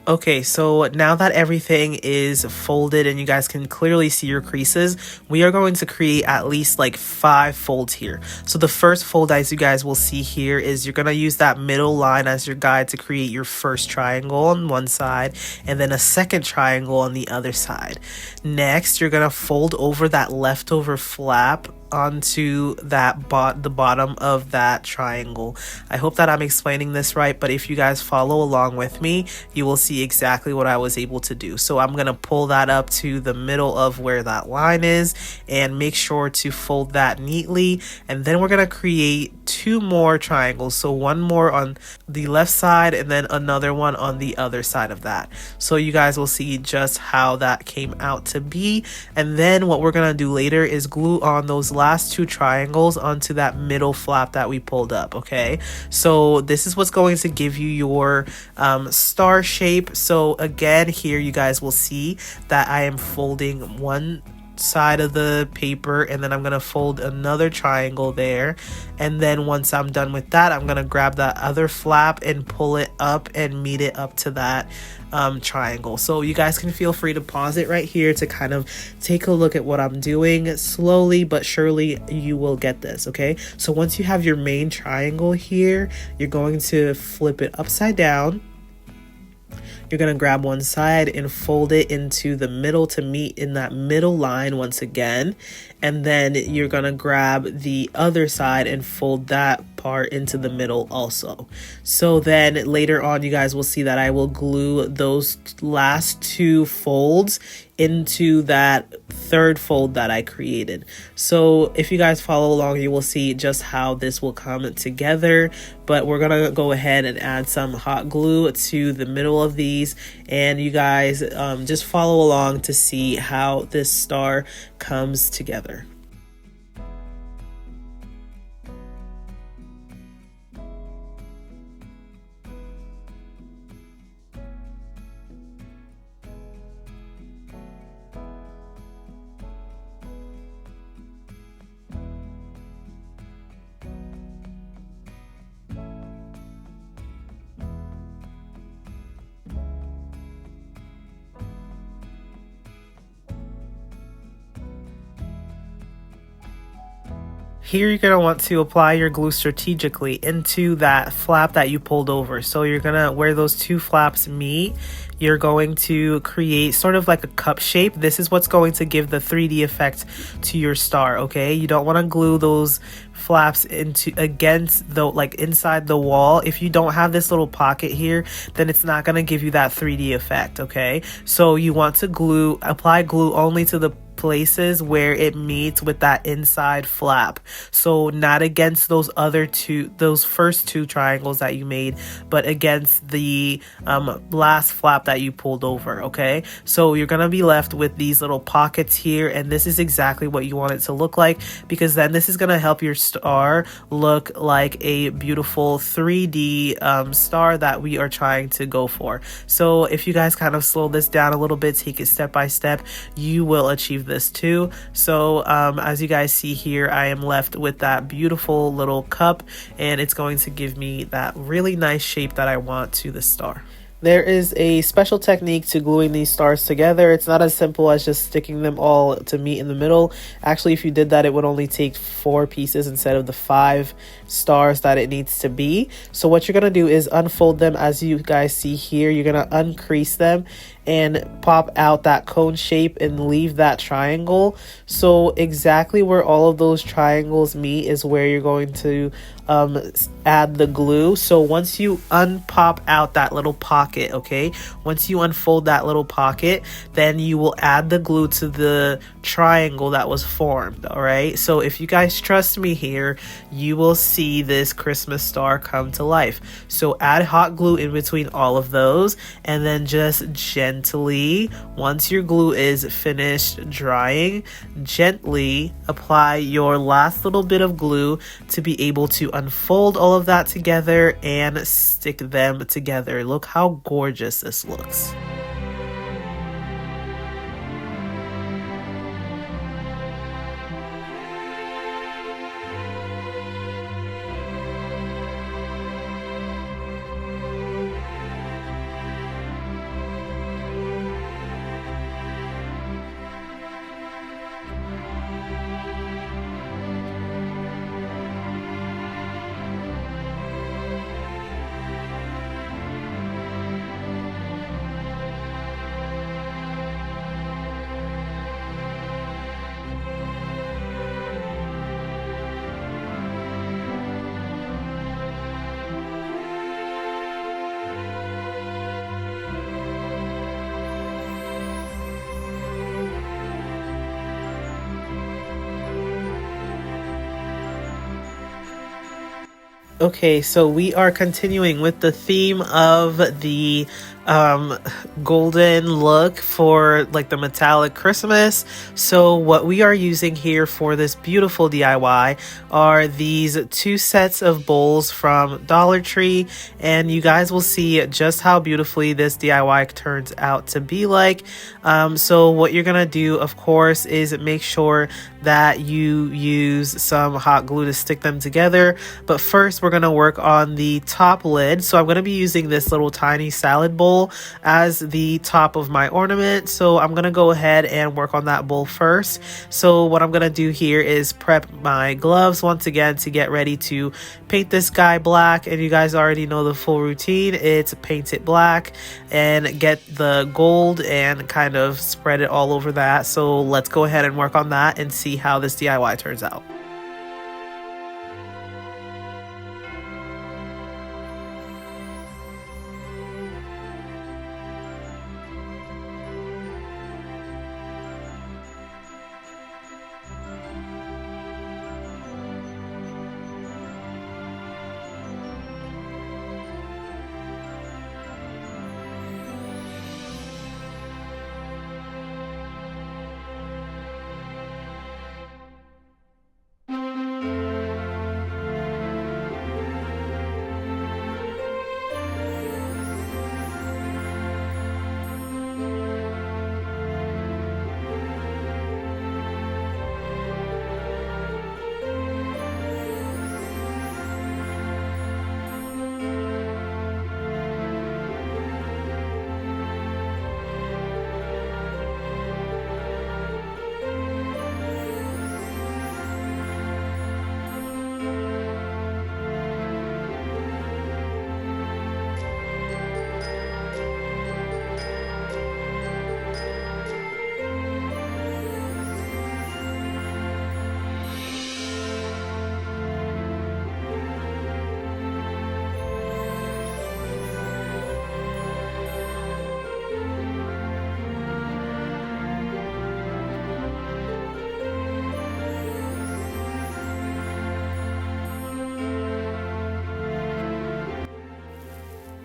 Okay, so now that everything is folded and you guys can clearly see your creases, we are going to create at least like 5 folds here. So the first fold, as you guys will see here, is you're going to use that middle line as your guide to create your first triangle on one side and then a second triangle on the other side. Next, you're going to fold over that leftover flap onto that the bottom of that triangle. I hope that I'm explaining this right, but if you guys follow along with me, you will see exactly what I was able to do. So I'm gonna pull that up to the middle of where that line is and make sure to fold that neatly, and then we're gonna create 2 more triangles. So one more on the left side and then another one on the other side of that. So you guys will see just how that came out to be. And then what we're gonna do later is glue on those last 2 triangles onto that middle flap that we pulled up. Okay, so this is what's going to give you your star shape. So again, here you guys will see that I am folding one side of the paper and then I'm gonna fold another triangle there, and then once I'm done with that, I'm gonna grab that other flap and pull it up and meet it up to that triangle. So you guys can feel free to pause it right here to kind of take a look at what I'm doing. Slowly but surely you will get this. Okay, so once you have your main triangle here, you're going to flip it upside down. You're going to grab one side and fold it into the middle to meet in that middle line once again. And then you're going to grab the other side and fold that part into the middle also. So then later on, you guys will see that I will glue those last 2 folds into that third fold that I created. So if you guys follow along, you will see just how this will come together. But we're gonna go ahead and add some hot glue to the middle of these, and you guys just follow along to see how this star comes together. Here you're going to want to apply your glue strategically into that flap that you pulled over. So you're going to, where those 2 flaps meet, you're going to create sort of like a cup shape. This is what's going to give the 3D effect to your star, okay? You don't want to glue those flaps into against the like inside the wall. If you don't have this little pocket here, then it's not going to give you that 3D effect, okay? So you want to apply glue only to the places where it meets with that inside flap. So not against those first 2 triangles that you made, but against the last flap that you pulled over. Okay, so you're gonna be left with these little pockets here, and this is exactly what you want it to look like, because then this is gonna help your star look like a beautiful 3D star that we are trying to go for. So if you guys kind of slow this down a little bit, take it step by step, you will achieve this too. So as you guys see here, I am left with that beautiful little cup, and it's going to give me that really nice shape that I want to the star. There is a special technique to gluing these stars together. It's not as simple as just sticking them all to meet in the middle. Actually, if you did that, it would only take 4 pieces instead of the 5 stars that it needs to be. So what you're going to do is unfold them as you guys see here. You're going to uncrease them and pop out that cone shape and leave that triangle. So exactly where all of those triangles meet is where you're going to add the glue. So once you unpop out that little pocket, okay, once you unfold that little pocket, then you will add the glue to the triangle that was formed. All right, so if you guys trust me here, you will see this Christmas star come to life. So add hot glue in between all of those, and then just gently, once your glue is finished drying, gently apply your last little bit of glue to be able to unfold all of that together and stick them together. Look how gorgeous this looks. Okay, so we are continuing with the theme of the um golden look for like the metallic Christmas. So what we are using here for this beautiful DIY are these two sets of bowls from Dollar Tree, and you guys will see just how beautifully this DIY turns out to be like. So what you're gonna do, of course, is make sure that you use some hot glue to stick them together. But first we're gonna work on the top lid. So I'm gonna be using this little tiny salad bowl as the top of my ornament. So I'm gonna go ahead and work on that bowl first. So what I'm gonna do here is prep my gloves once again to get ready to paint this guy black. And you guys already know the full routine. It's paint it black and get the gold and kind of spread it all over that. So let's go ahead and work on that and see how this DIY turns out.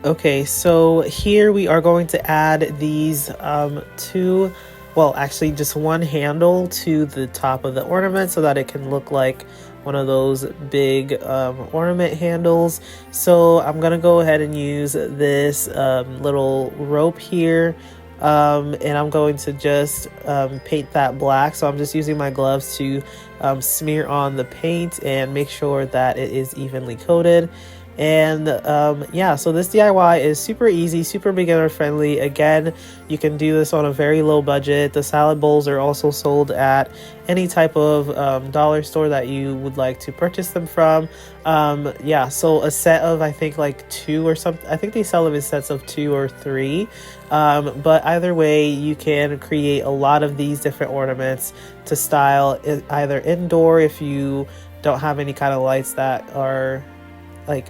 Okay, so here we are going to add these two, well, actually just one handle to the top of the ornament so that it can look like one of those big ornament handles. So I'm gonna go ahead and use this little rope here, and I'm going to just paint that black. So I'm just using my gloves to smear on the paint and make sure that it is evenly coated. And yeah, so this DIY is super easy, super beginner friendly. Again, you can do this on a very low budget. The salad bowls are also sold at any type of dollar store that you would like to purchase them from. Yeah, so a set of, I think, like two or something. I think they sell them in sets of 2 or 3. But either way, you can create a lot of these different ornaments to style either indoor if you don't have any kind of lights that are like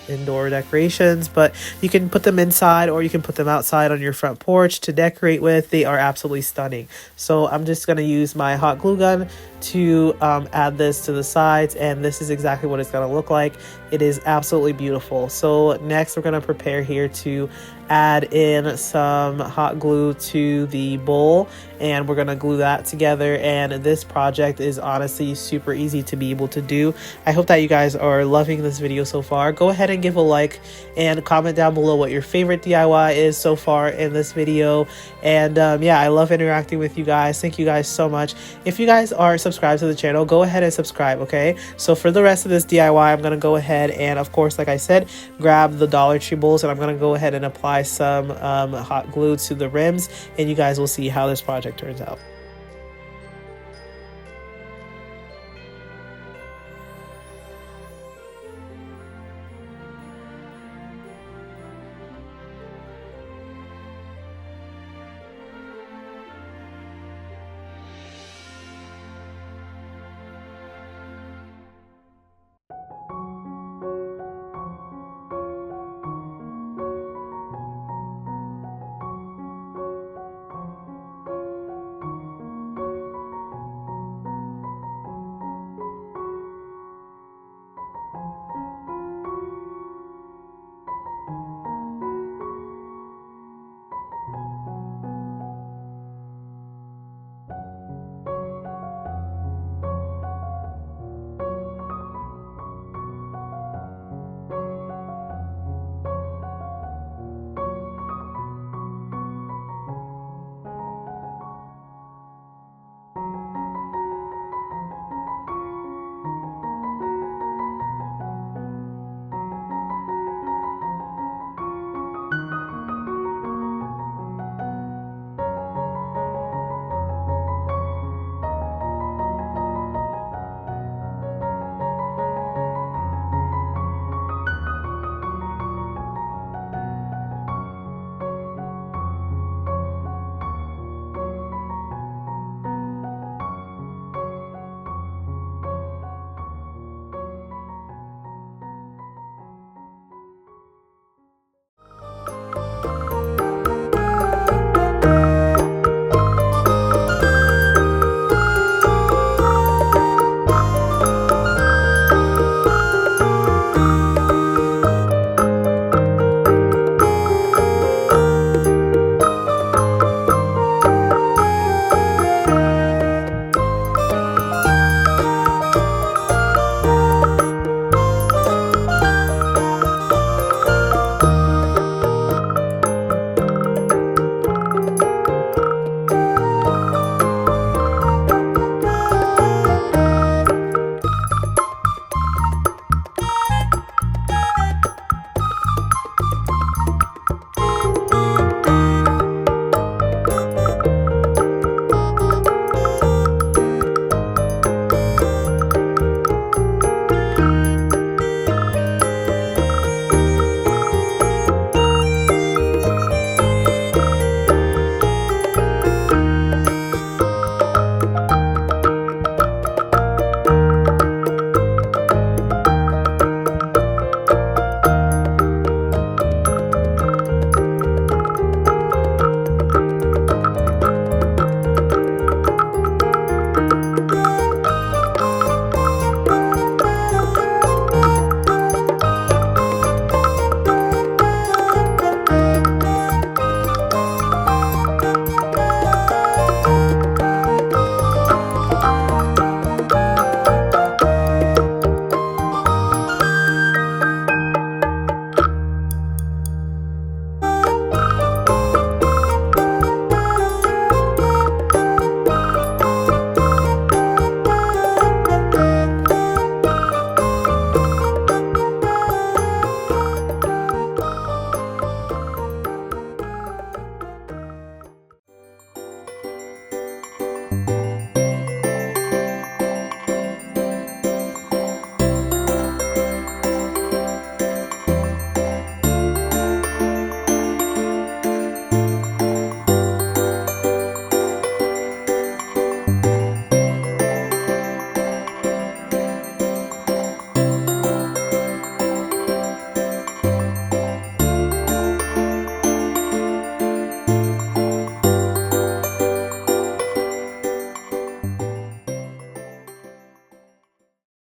indoor decorations, but you can put them inside or you can put them outside on your front porch to decorate with. They are absolutely stunning. So I'm just going to use my hot glue gun to add this to the sides, and this is exactly what it's going to look like. It is absolutely beautiful. So next we're going to prepare here to add in some hot glue to the bowl, and we're going to glue that together. And this project is honestly super easy to be able to do. I hope that you guys are loving this video so far. Go ahead and give a like and comment down below what your favorite DIY is so far in this video. And yeah, I love interacting with you guys. Thank you guys so much. If you guys are subscribed to the channel, go ahead and subscribe, okay? So for the rest of this DIY, I'm going to go ahead and, of course, like I said, grab the Dollar Tree bowls, and I'm going to go ahead and apply some hot glue to the rims, and you guys will see how this project turns out.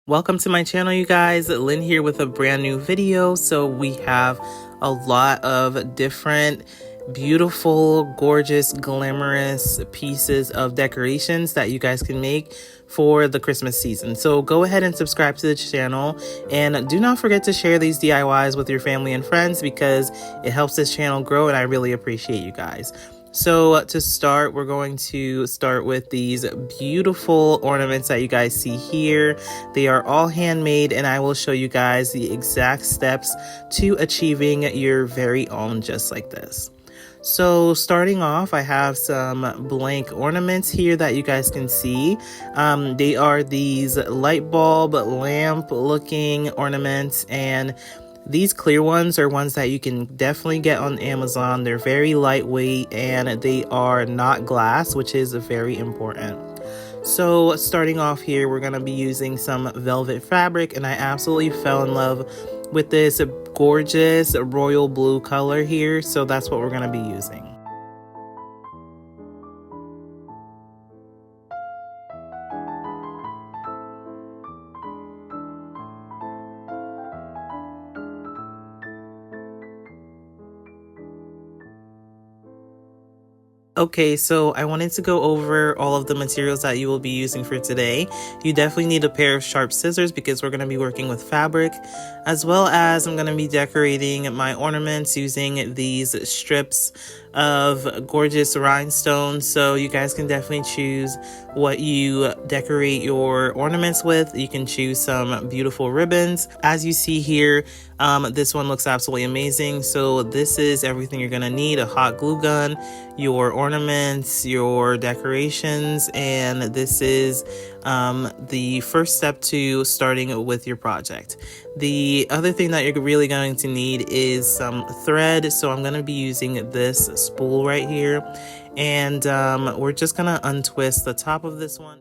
Welcome to my channel, you guys. Lynn here with a brand new video. So we have a lot of different beautiful, gorgeous, glamorous pieces of decorations that you guys can make for the Christmas season. So go ahead and subscribe to the channel, and do not forget to share these DIYs with your family and friends because it helps this channel grow, and I really appreciate you guys. So to start, we're going to start with these beautiful ornaments that you guys see here. They are all handmade, and I will show you guys the exact steps to achieving your very own just like this. So starting off, I have some blank ornaments here that you guys can see. They are these light bulb lamp looking ornaments, and these clear ones are ones that you can definitely get on Amazon. They're very lightweight and they are not glass, which is very important. So starting off here, we're going to be using some velvet fabric, and I absolutely fell in love with this gorgeous royal blue color here. So that's what we're going to be using. Okay, so I wanted to go over all of the materials that you will be using for today. You definitely need a pair of sharp scissors because we're going to be working with fabric, as well as I'm going to be decorating my ornaments using these strips of gorgeous rhinestones. So you guys can definitely choose what you decorate your ornaments with. You can choose some beautiful ribbons. As you see here, this one looks absolutely amazing. So this is everything you're going to need: a hot glue gun, your ornaments, your decorations, and this is the first step to starting with your project. The other thing that you're really going to need is some thread. So I'm going to be using this spool right here, and we're just going to untwist the top of this one.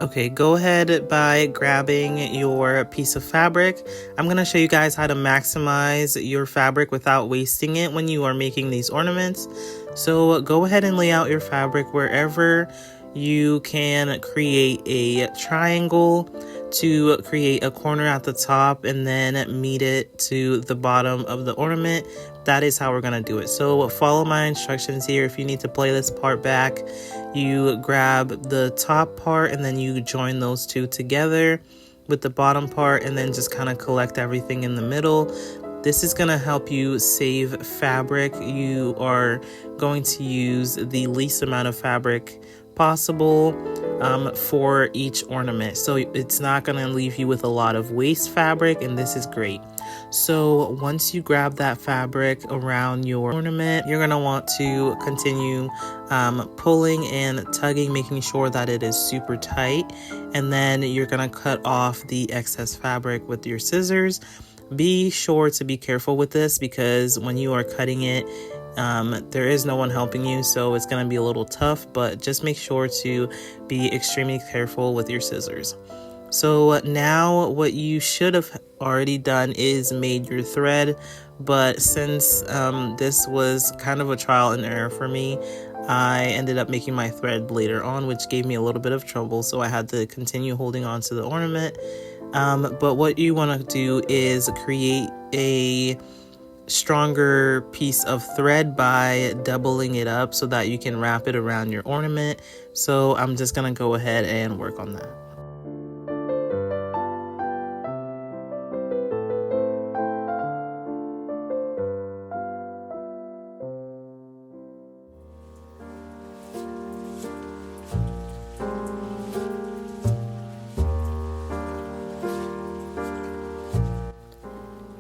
Okay, go ahead by grabbing your piece of fabric. I'm going to show you guys how to maximize your fabric without wasting it when you are making these ornaments. So go ahead and lay out your fabric wherever you can create a triangle to create a corner at the top and then meet it to the bottom of the ornament. That is how we're going to do it. So follow my instructions here. If you need to play this part back, you grab the top part and then you join those two together with the bottom part, and then just kind of collect everything in the middle. This is going to help you save fabric. You are going to use the least amount of fabric possible for each ornament, so it's not going to leave you with a lot of waste fabric, and this is great. So once you grab that fabric around your ornament, you're going to want to continue pulling and tugging, making sure that it is super tight, and then you're going to cut off the excess fabric with your scissors. Be sure to be careful with this because when you are cutting it, there is no one helping you, so it's going to be a little tough, but just make sure to be extremely careful with your scissors. So now what you should have already done is made your thread, but since this was kind of a trial and error for me, I ended up making my thread later on, which gave me a little bit of trouble, so I had to continue holding on to the ornament. But what you want to do is create a stronger piece of thread by doubling it up so that you can wrap it around your ornament. So I'm just going to go ahead and work on that.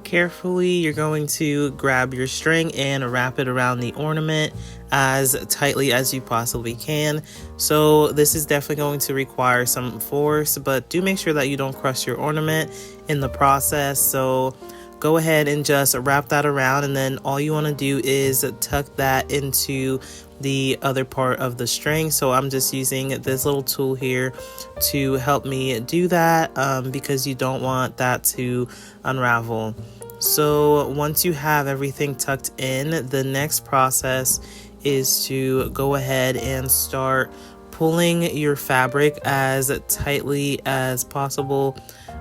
Carefully, you're going to grab your string and wrap it around the ornament as tightly as you possibly can. So this is definitely going to require some force, but do make sure that you don't crush your ornament in the process. So go ahead and just wrap that around, and then all you want to do is tuck that into the other part of the string. So I'm just using this little tool here to help me do that, because you don't want that to unravel. So once you have everything tucked in, the next process is to go ahead and start pulling your fabric as tightly as possible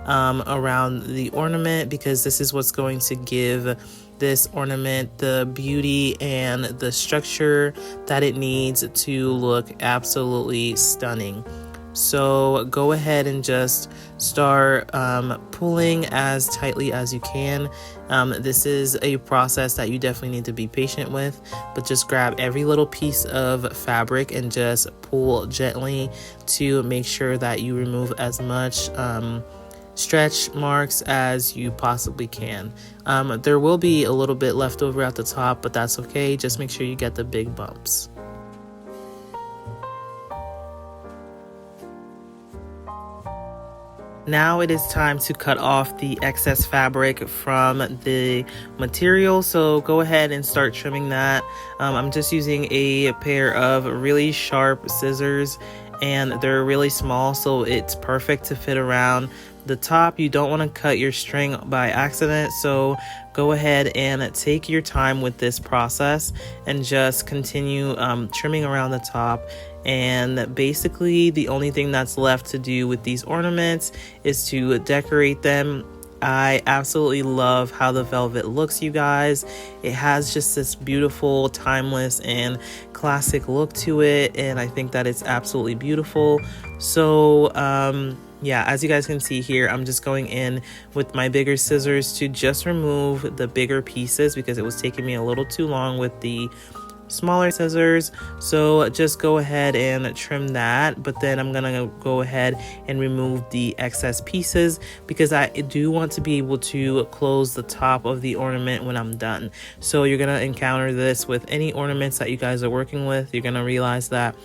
around the ornament, because this is what's going to give this ornament the beauty and the structure that it needs to look absolutely stunning. So go ahead and just start pulling as tightly as you can. This is a process that you definitely need to be patient with, but just grab every little piece of fabric and just pull gently to make sure that you remove as much stretch marks as you possibly can. There will be a little bit left over at the top, but that's okay. Just make sure you get the big bumps. Now it is time to cut off the excess fabric from the material, so go ahead and start trimming that. I'm just using a pair of really sharp scissors, and they're really small, so it's perfect to fit around the top. You don't want to cut your string by accident, so go ahead and take your time with this process and just continue trimming around the top. And basically the only thing that's left to do with these ornaments is to decorate them. I absolutely love how the velvet looks, you guys. It has just this beautiful, timeless, and classic look to it, and I think that it's absolutely beautiful. So yeah, as you guys can see here, I'm just going in with my bigger scissors to just remove the bigger pieces, because it was taking me a little too long with the smaller scissors. So just go ahead and trim that, but then I'm gonna go ahead and remove the excess pieces, because I do want to be able to close the top of the ornament when I'm done. So you're gonna encounter this with any ornaments that you guys are working with. You're gonna realize that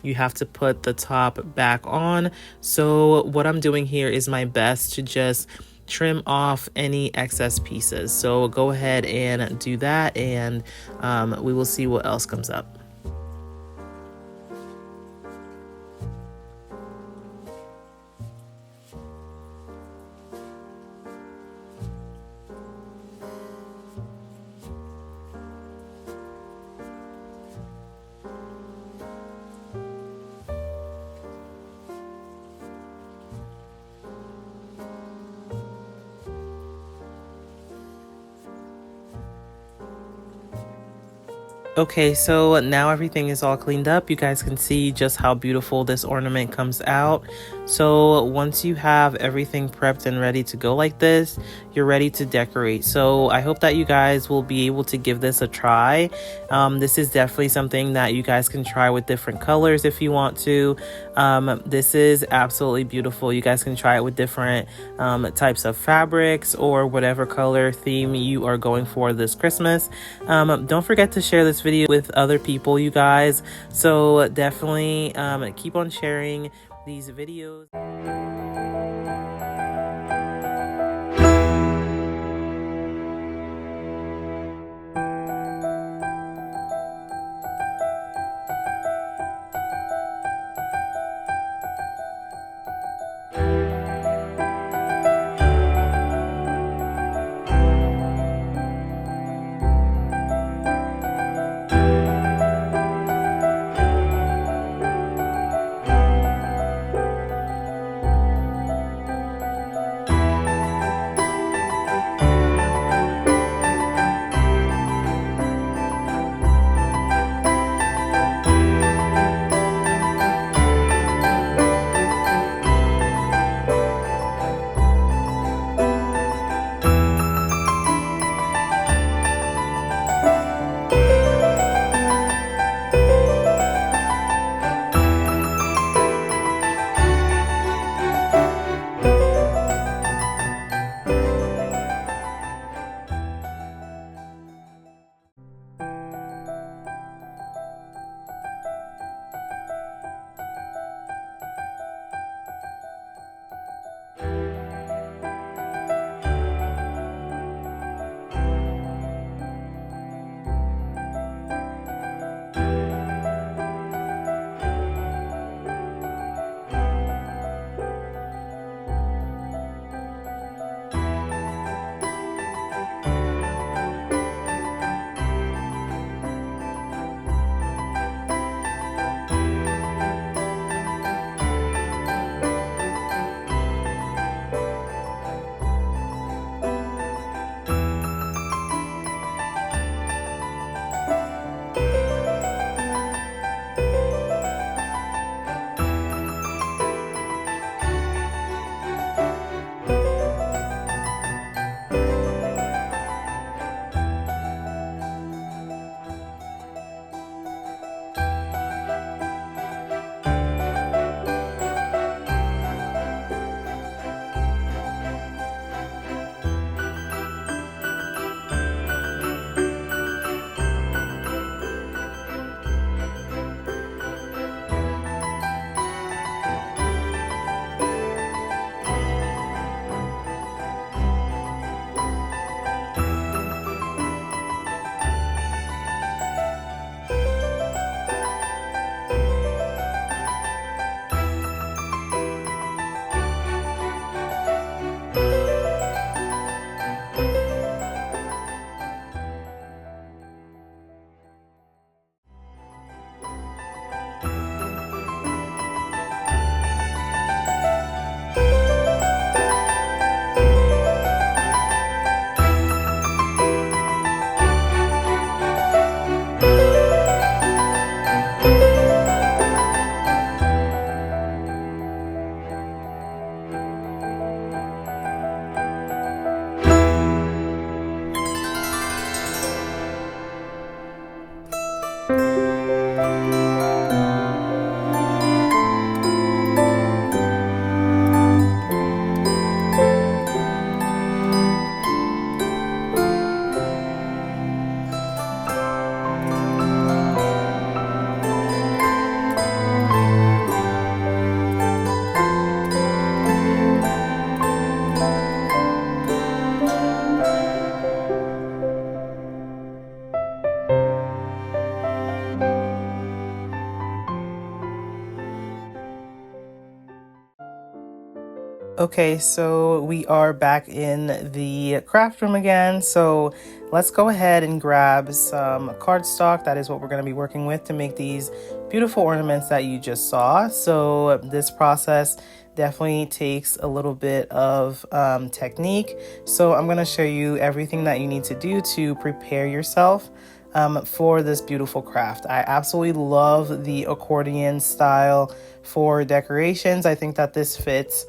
you have to put the top back on. So what I'm doing here is my best to just trim off any excess pieces. So go ahead and do that, and we will see what else comes up. Okay, so now everything is all cleaned up. You guys can see just how beautiful this ornament comes out. So once you have everything prepped and ready to go like this, you're ready to decorate. So I hope that you guys will be able to give this a try. This is definitely something that you guys can try with different colors if you want to. This is absolutely beautiful. You guys can try it with different types of fabrics or whatever color theme you are going for this Christmas. Don't forget to share this video with other people, you guys. So definitely keep on sharing these videos. Okay, so we are back in the craft room again. So let's go ahead and grab some cardstock. That is what we're going to be working with to make these beautiful ornaments that you just saw. So this process definitely takes a little bit of technique. So I'm going to show you everything that you need to do to prepare yourself for this beautiful craft. I absolutely love the accordion style for decorations. I think that this fits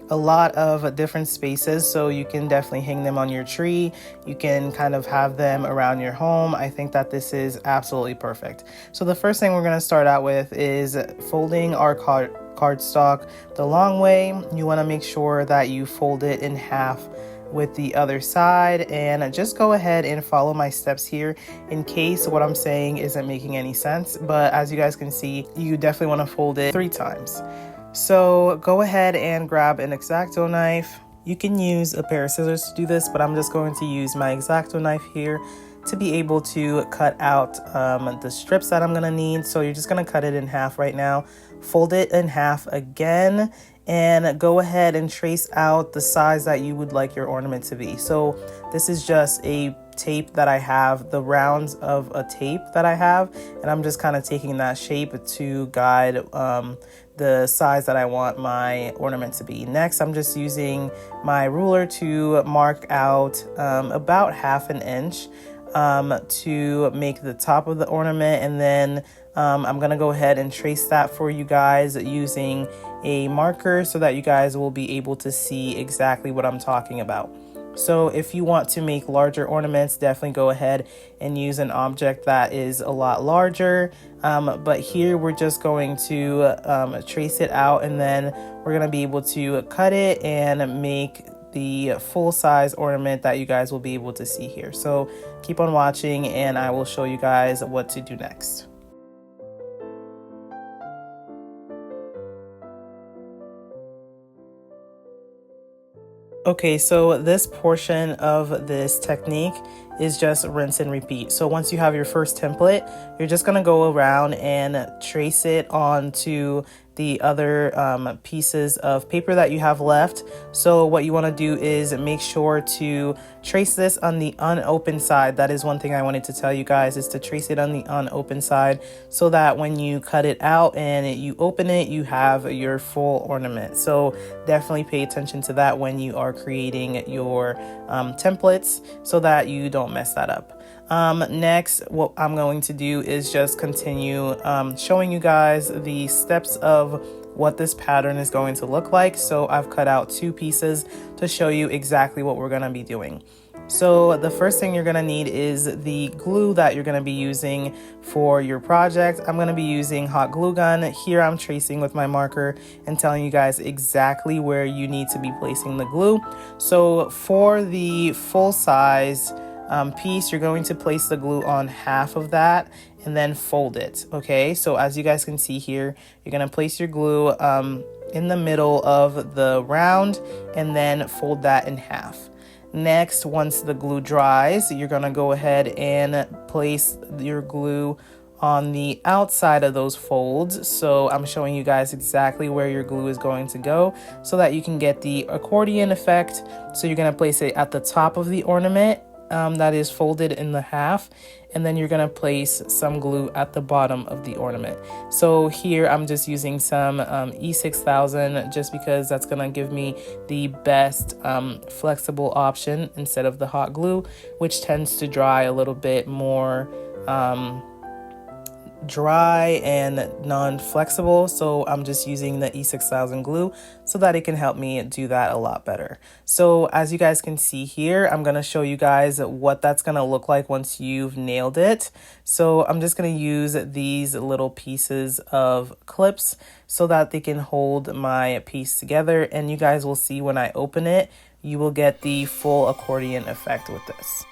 a lot of different spaces, so you can definitely hang them on your tree. You can kind of have them around your home. I think that this is absolutely perfect. So the first thing we're going to start out with is folding our cardstock the long way. You want to make sure that you fold it in half with the other side, and just go ahead and follow my steps here in case what I'm saying isn't making any sense. But as you guys can see, you definitely want to fold it 3 times. So go ahead and grab an X-Acto knife. You can use a pair of scissors to do this, but I'm just going to use my X-Acto knife here to be able to cut out the strips that I'm gonna need. So you're just gonna cut it in half right now, fold it in half again, and go ahead and trace out the size that you would like your ornament to be. So this is just a tape that I have, the rounds of a tape that I have, and I'm just kind of taking that shape to guide the size that I want my ornament to be. Next, I'm just using my ruler to mark out about 1/2 inch to make the top of the ornament, and then I'm gonna go ahead and trace that for you guys using a marker so that you guys will be able to see exactly what I'm talking about. So if you want to make larger ornaments, definitely go ahead and use an object that is a lot larger. But here we're just going to trace it out, and then we're going to be able to cut it and make the full size ornament that you guys will be able to see here. So keep on watching and I will show you guys what to do next. Okay, so this portion of this technique is just rinse and repeat. So once you have your first template, you're just gonna go around and trace it onto the other pieces of paper that you have left. So what you want to do is make sure to trace this on the unopened side. That is one thing I wanted to tell you guys, is to trace it on the unopened side so that when you cut it out and you open it, you have your full ornament. So definitely pay attention to that when you are creating your templates so that you don't mess that up. Next, what I'm going to do is just continue showing you guys the steps of what this pattern is going to look like. So I've cut out 2 pieces to show you exactly what we're going to be doing. So the first thing you're going to need is the glue that you're going to be using for your project. I'm going to be using hot glue gun. Here I'm tracing with my marker and telling you guys exactly where you need to be placing the glue. So for the full size piece, you're going to place the glue on half of that and then fold it. Okay, so as you guys can see here, you're going to place your glue in the middle of the round and then fold that in half. Next, once the glue dries, you're going to go ahead and place your glue on the outside of those folds. So I'm showing you guys exactly where your glue is going to go so that you can get the accordion effect. So you're going to place it at the top of the ornament that is folded in the half, and then you're going to place some glue at the bottom of the ornament. So here I'm just using some E6000 just because that's going to give me the best flexible option instead of the hot glue, which tends to dry a little bit more dry and non-flexible. So I'm just using the E6000 glue so that it can help me do that a lot better. So as you guys can see here, I'm going to show you guys what that's going to look like once you've nailed it. So I'm just going to use these little pieces of clips so that they can hold my piece together, and you guys will see when I open it, you will get the full accordion effect with this.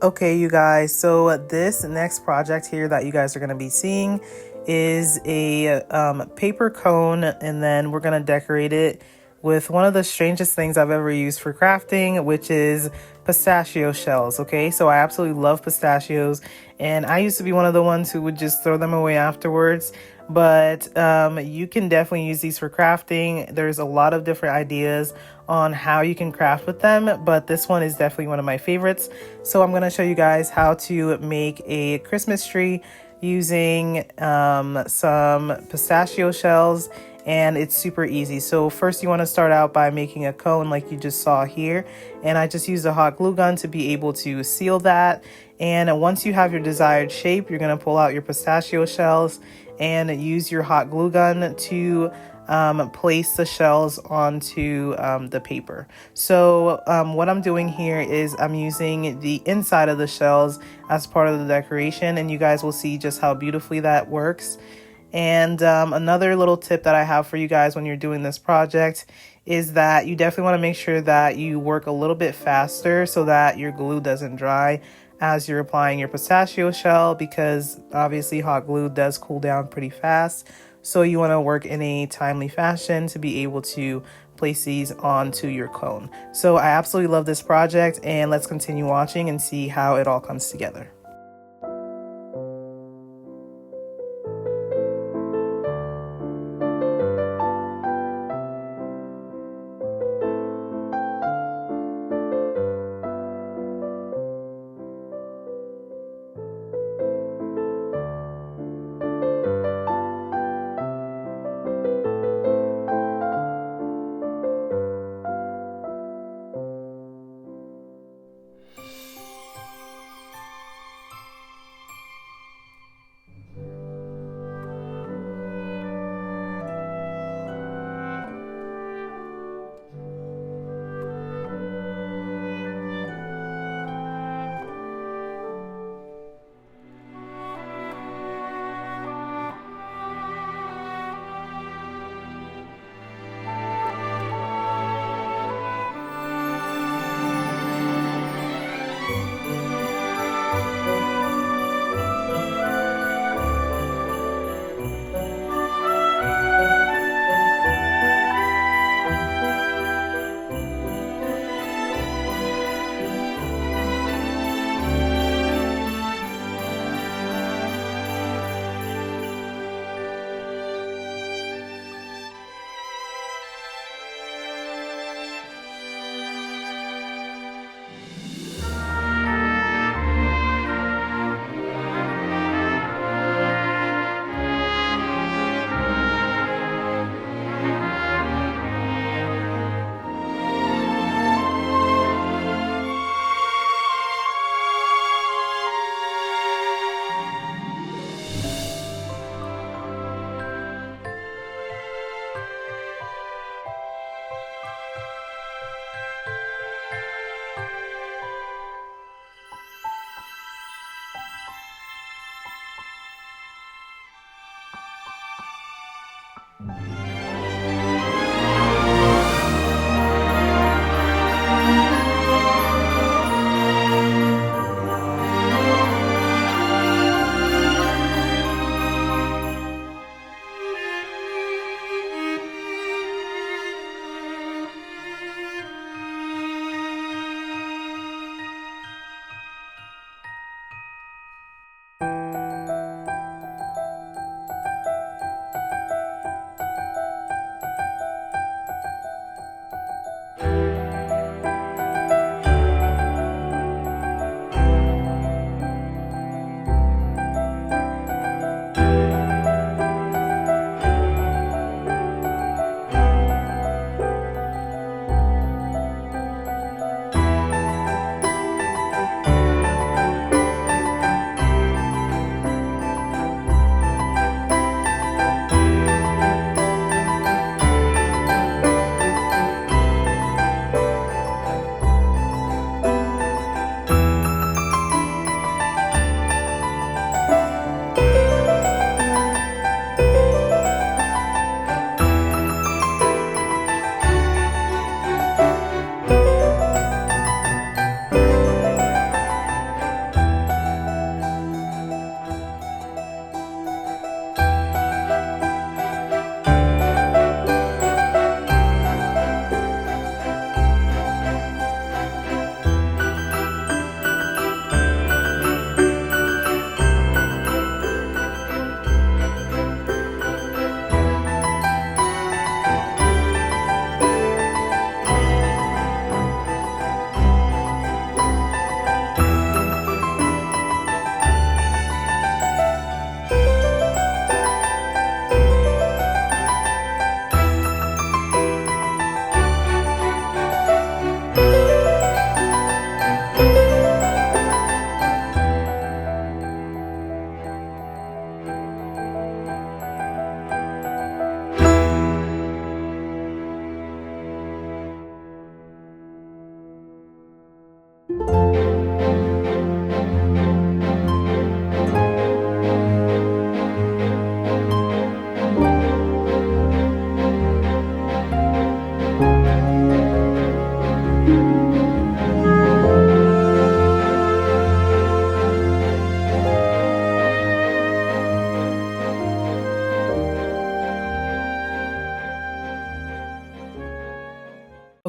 Okay, you guys, so this next project here that you guys are going to be seeing is a paper cone, and then we're going to decorate it with one of the strangest things I've ever used for crafting, which is pistachio shells. Okay, so I absolutely love pistachios, and I used to be one of the ones who would just throw them away afterwards. But you can definitely use these for crafting. There's a lot of different ideas on how you can craft with them, but this one is definitely one of my favorites. So I'm going to show you guys how to make a Christmas tree using some pistachio shells, and it's super easy. So first you want to start out by making a cone like you just saw here, and I just used a hot glue gun to be able to seal that. And once you have your desired shape, you're going to pull out your pistachio shells and use your hot glue gun to place the shells onto the paper. So what I'm doing here is I'm using the inside of the shells as part of the decoration, and you guys will see just how beautifully that works. And another little tip that I have for you guys when you're doing this project is that you definitely want to make sure that you work a little bit faster so that your glue doesn't dry as you're applying your pistachio shell, because obviously hot glue does cool down pretty fast. So you want to work in a timely fashion to be able to place these onto your cone. So I absolutely love this project, and let's continue watching and see how it all comes together.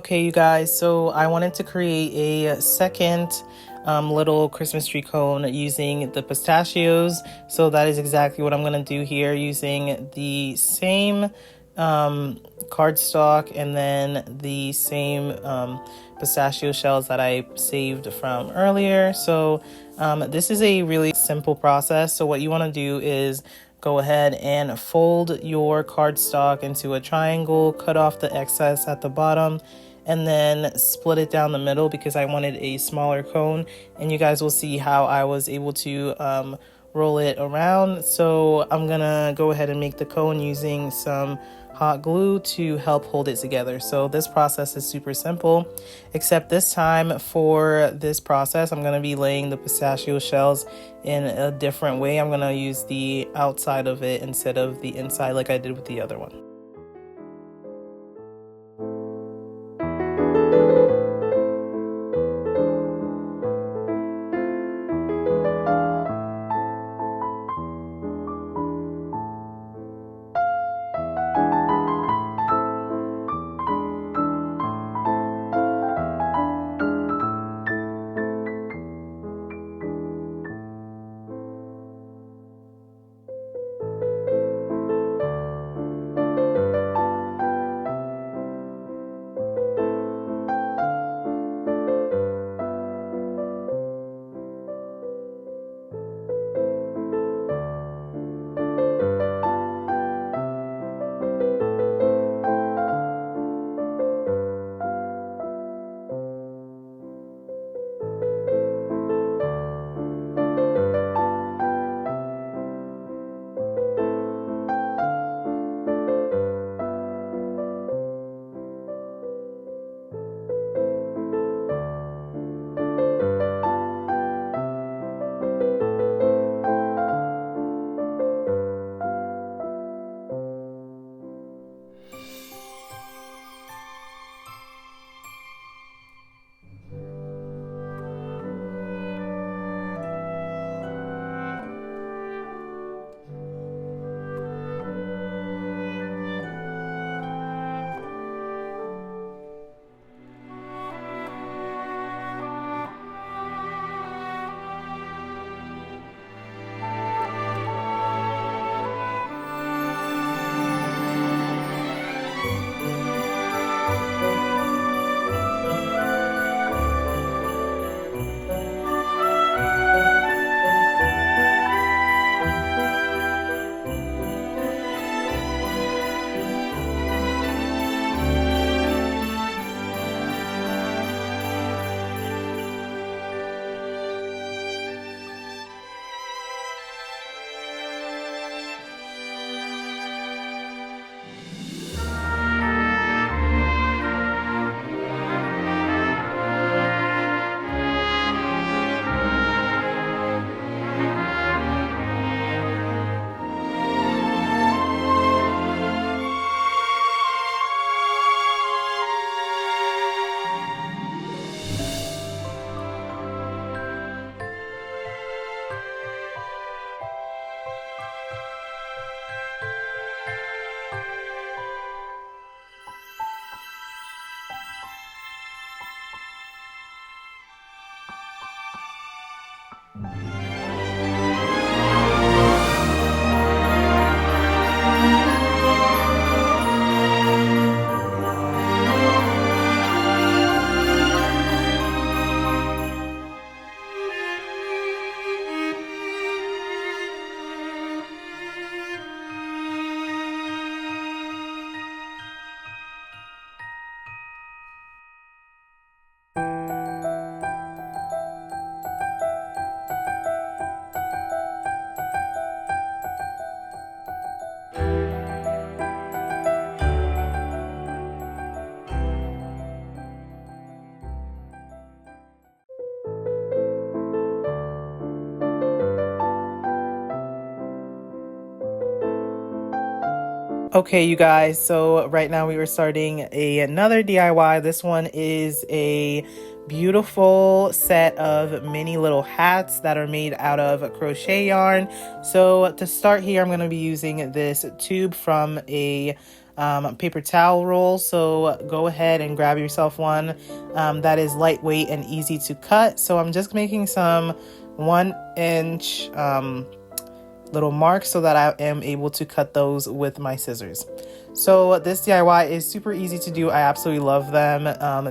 Okay, you guys, so I wanted to create a second little Christmas tree cone using the pistachios. So that is exactly what I'm going to do here, using the same cardstock and then the same pistachio shells that I saved from earlier. So this is a really simple process. So what you want to do is go ahead and fold your cardstock into a triangle, cut off the excess at the bottom, and then split it down the middle because I wanted a smaller cone. And you guys will see how I was able to roll it around. So I'm gonna go ahead and make the cone using some hot glue to help hold it together. So this process is super simple, except this time for this process, I'm gonna be laying the pistachio shells in a different way. I'm gonna use the outside of it instead of the inside like I did with the other one. Okay, you guys, so right now we were starting another DIY. This one is a beautiful set of mini little hats that are made out of crochet yarn. So to start here, I'm going to be using this tube from a paper towel roll. So go ahead and grab yourself one that is lightweight and easy to cut. So I'm just making some 1 inch little marks so that I am able to cut those with my scissors. So this DIY is super easy to do. I absolutely love them.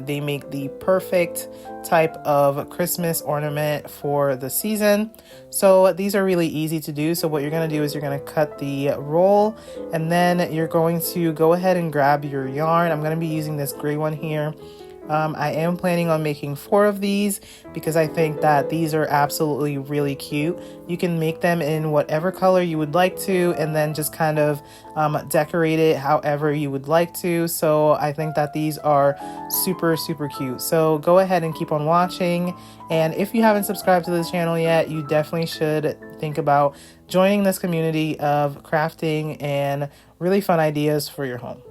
They make the perfect type of Christmas ornament for the season. So these are really easy to do. So what you're going to do is you're going to cut the roll, and then you're going to go ahead and grab your yarn. I'm going to be using this gray one here. I am planning on making 4 of these because I think that these are absolutely really cute. You can make them in whatever color you would like to, and then just kind of decorate it however you would like to. So I think that these are super, super cute. So go ahead and keep on watching. And if you haven't subscribed to this channel yet, you definitely should think about joining this community of crafting and really fun ideas for your home.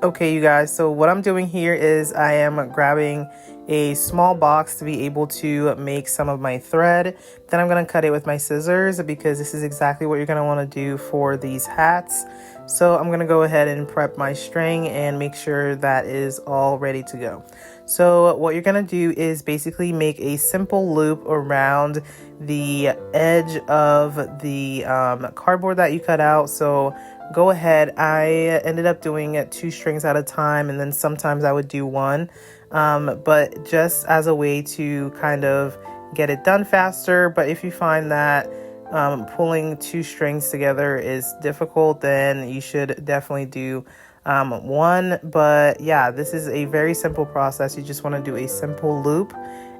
Okay, you guys, so what I'm doing here is I am grabbing a small box to be able to make some of my thread. Then I'm going to cut it with my scissors because this is exactly what you're going to want to do for these hats. So I'm going to go ahead and prep my string and make sure that is all ready to go. So what you're going to do is basically make a simple loop around the edge of the cardboard that you cut out. So go ahead. I ended up doing 2 strings at a time, and then sometimes I would do 1. But just as a way to kind of get it done faster. But if you find that pulling 2 strings together is difficult, then you should definitely do 1. But yeah, this is a very simple process. You just want to do a simple loop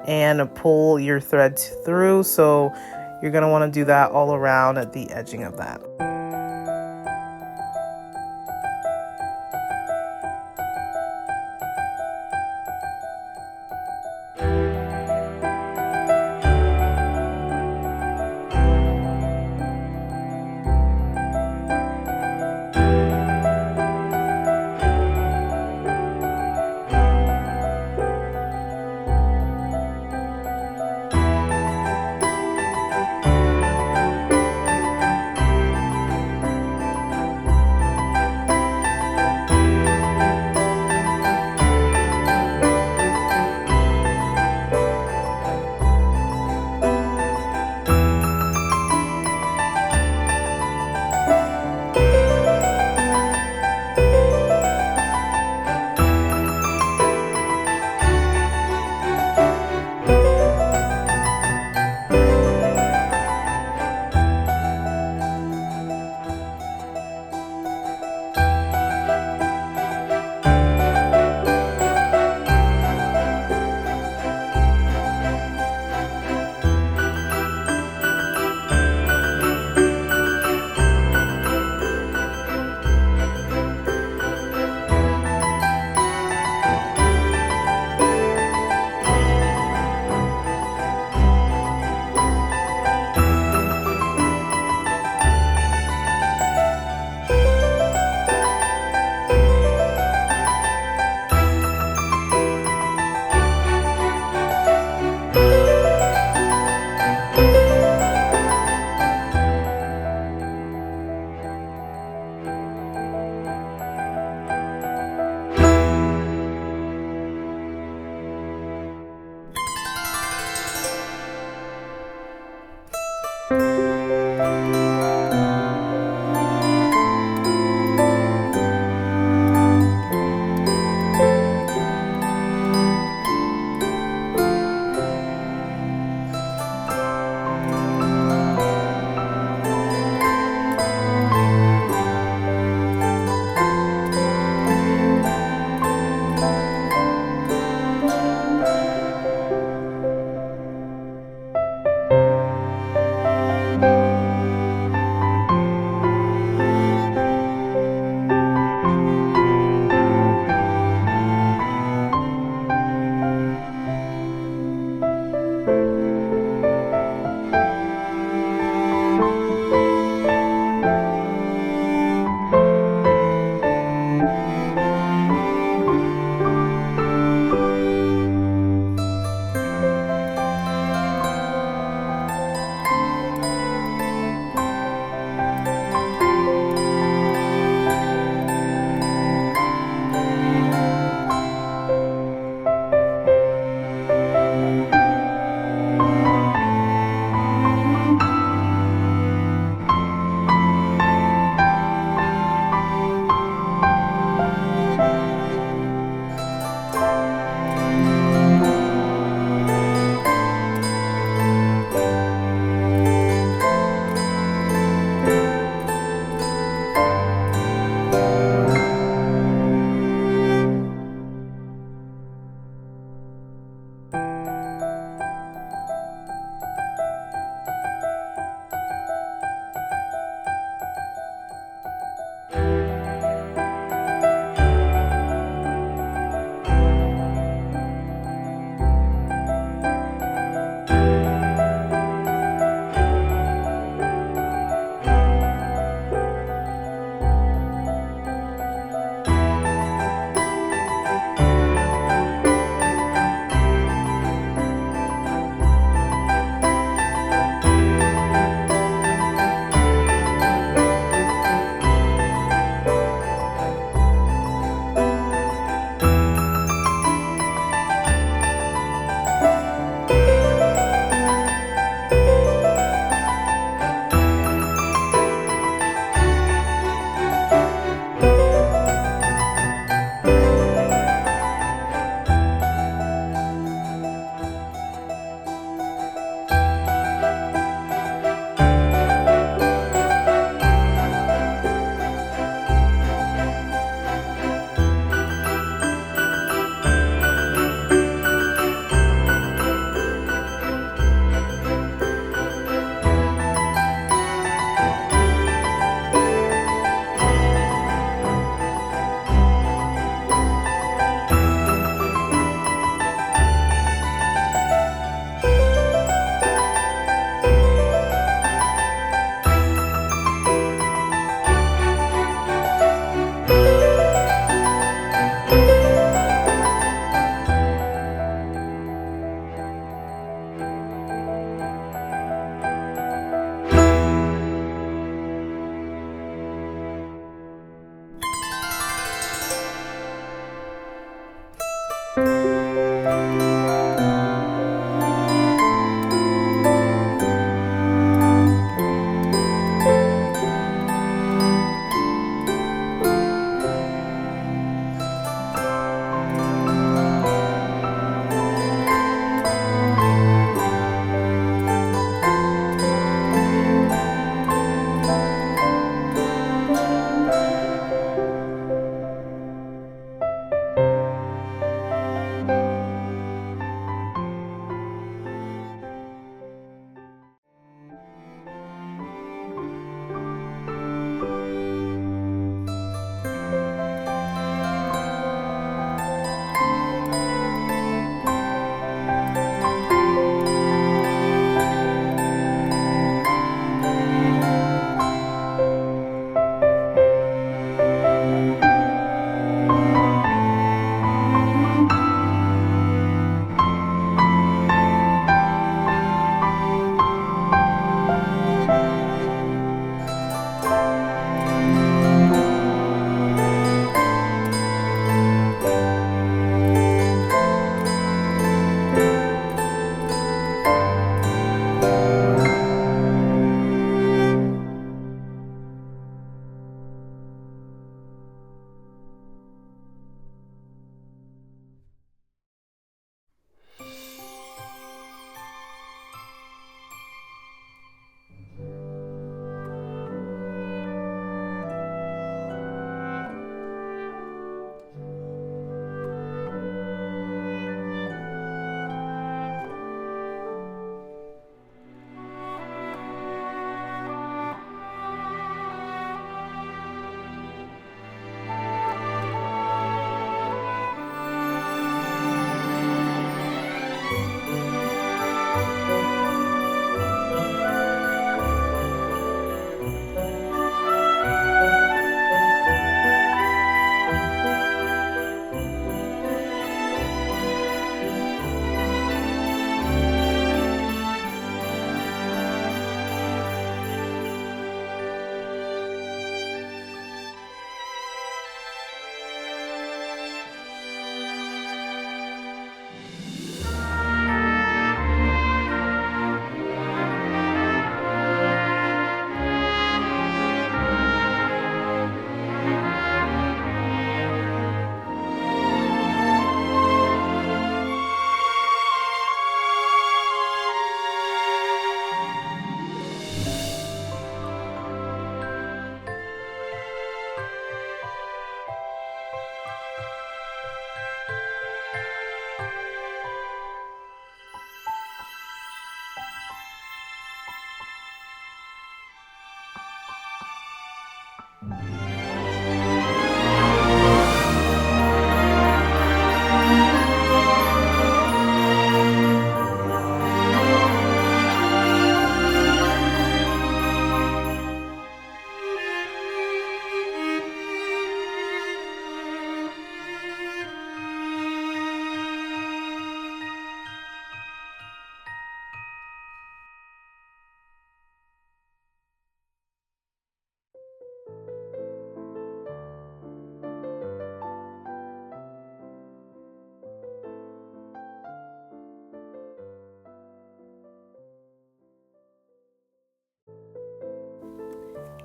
and pull your thread through. So you're going to want to do that all around at the edging of that.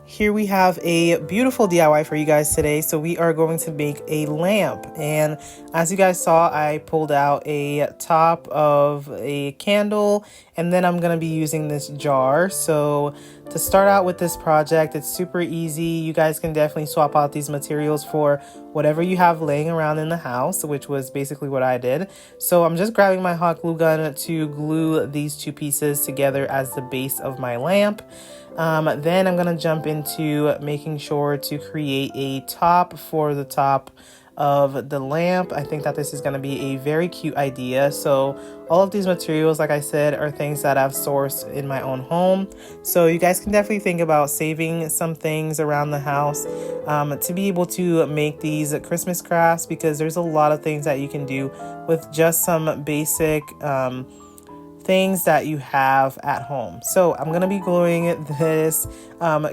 Here we have a beautiful DIY for you guys today. So we are going to make a lamp. And as you guys saw, I pulled out a top of a candle, and then I'm going to be using this jar. So to start out with this project, it's super easy. You guys can definitely swap out these materials for whatever you have laying around in the house, which was basically what I did. So I'm just grabbing my hot glue gun to glue these two pieces together as the base of my lamp. Then I'm gonna jump into making sure to create a top for the top of the lamp. I think that this is gonna be a very cute idea. So all of these materials, like I said, are things that I've sourced in my own home. So you guys can definitely think about saving some things around the house to be able to make these Christmas crafts, because there's a lot of things that you can do with just some basic things that you have at home. So I'm gonna be gluing this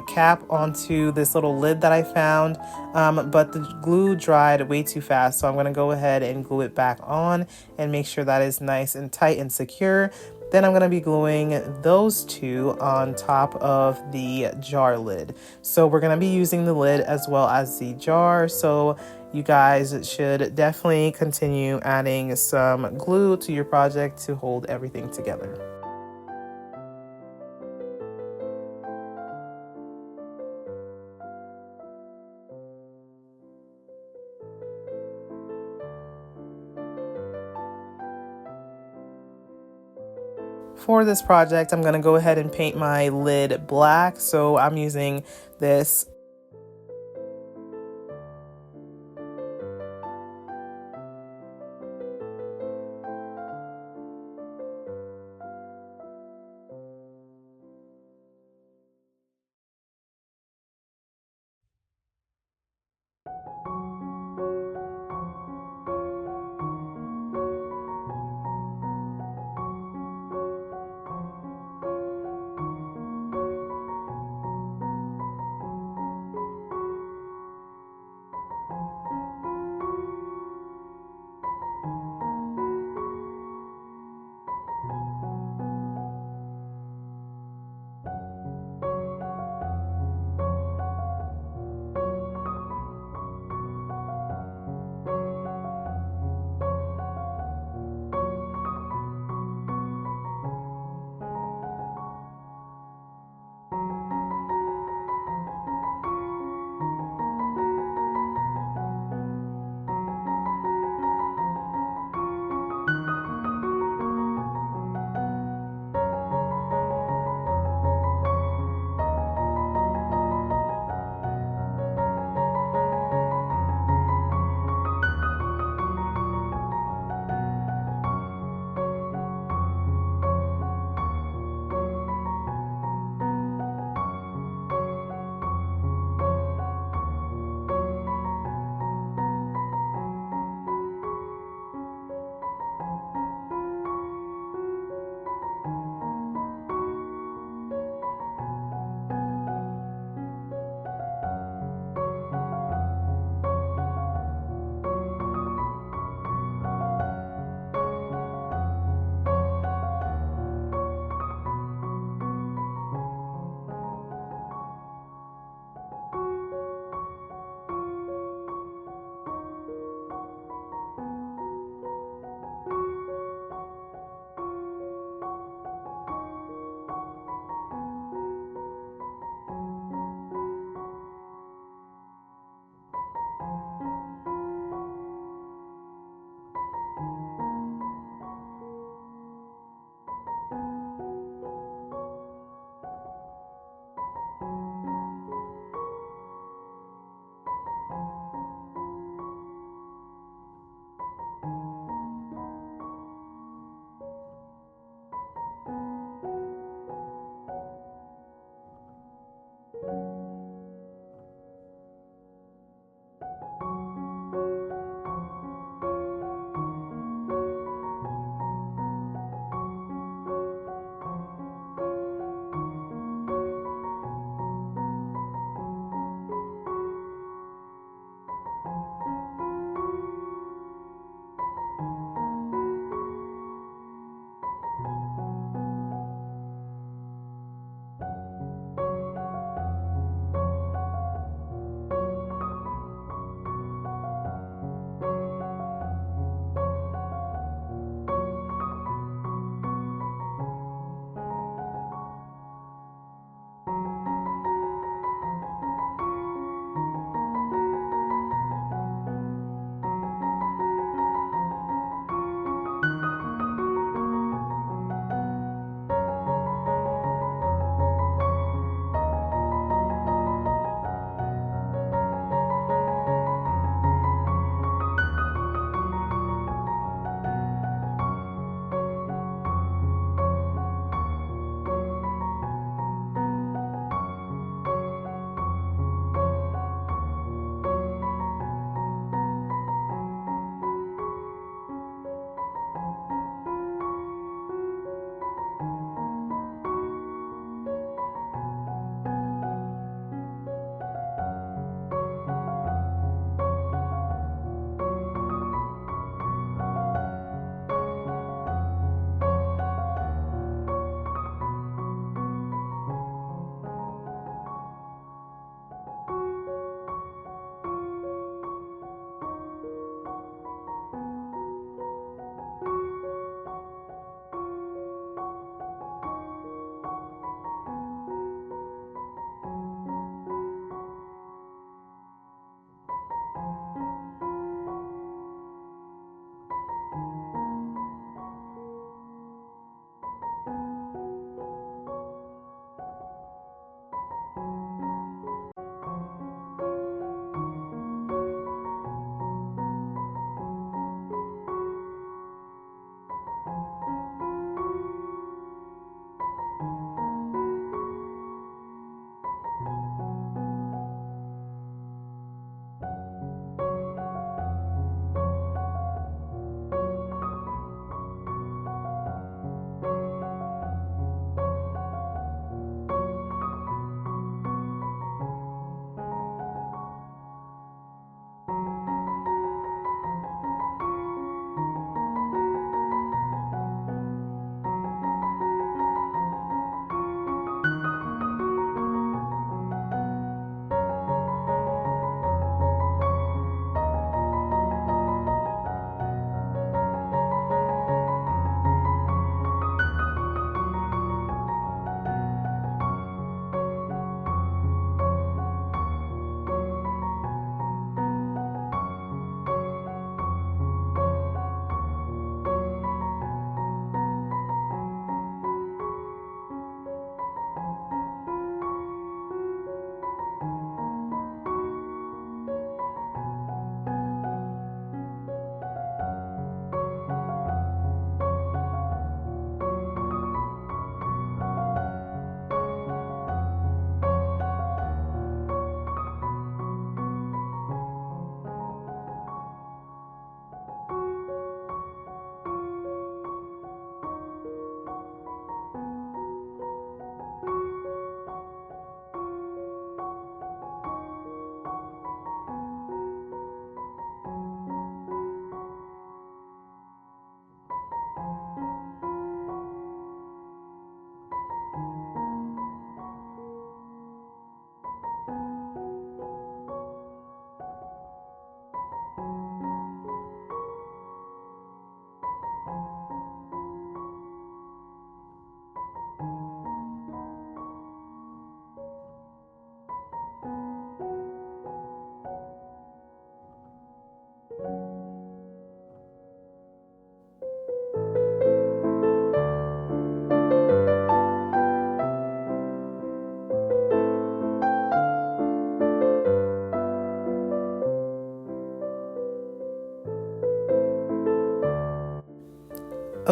cap onto this little lid that I found, but the glue dried way too fast, so I'm gonna go ahead and glue it back on and make sure that is nice and tight and secure. Then I'm going to be gluing those two on top of the jar lid. So we're going to be using the lid as well as the jar. So you guys should definitely continue adding some glue to your project to hold everything together. For this project, I'm going to go ahead and paint my lid black. So I'm using this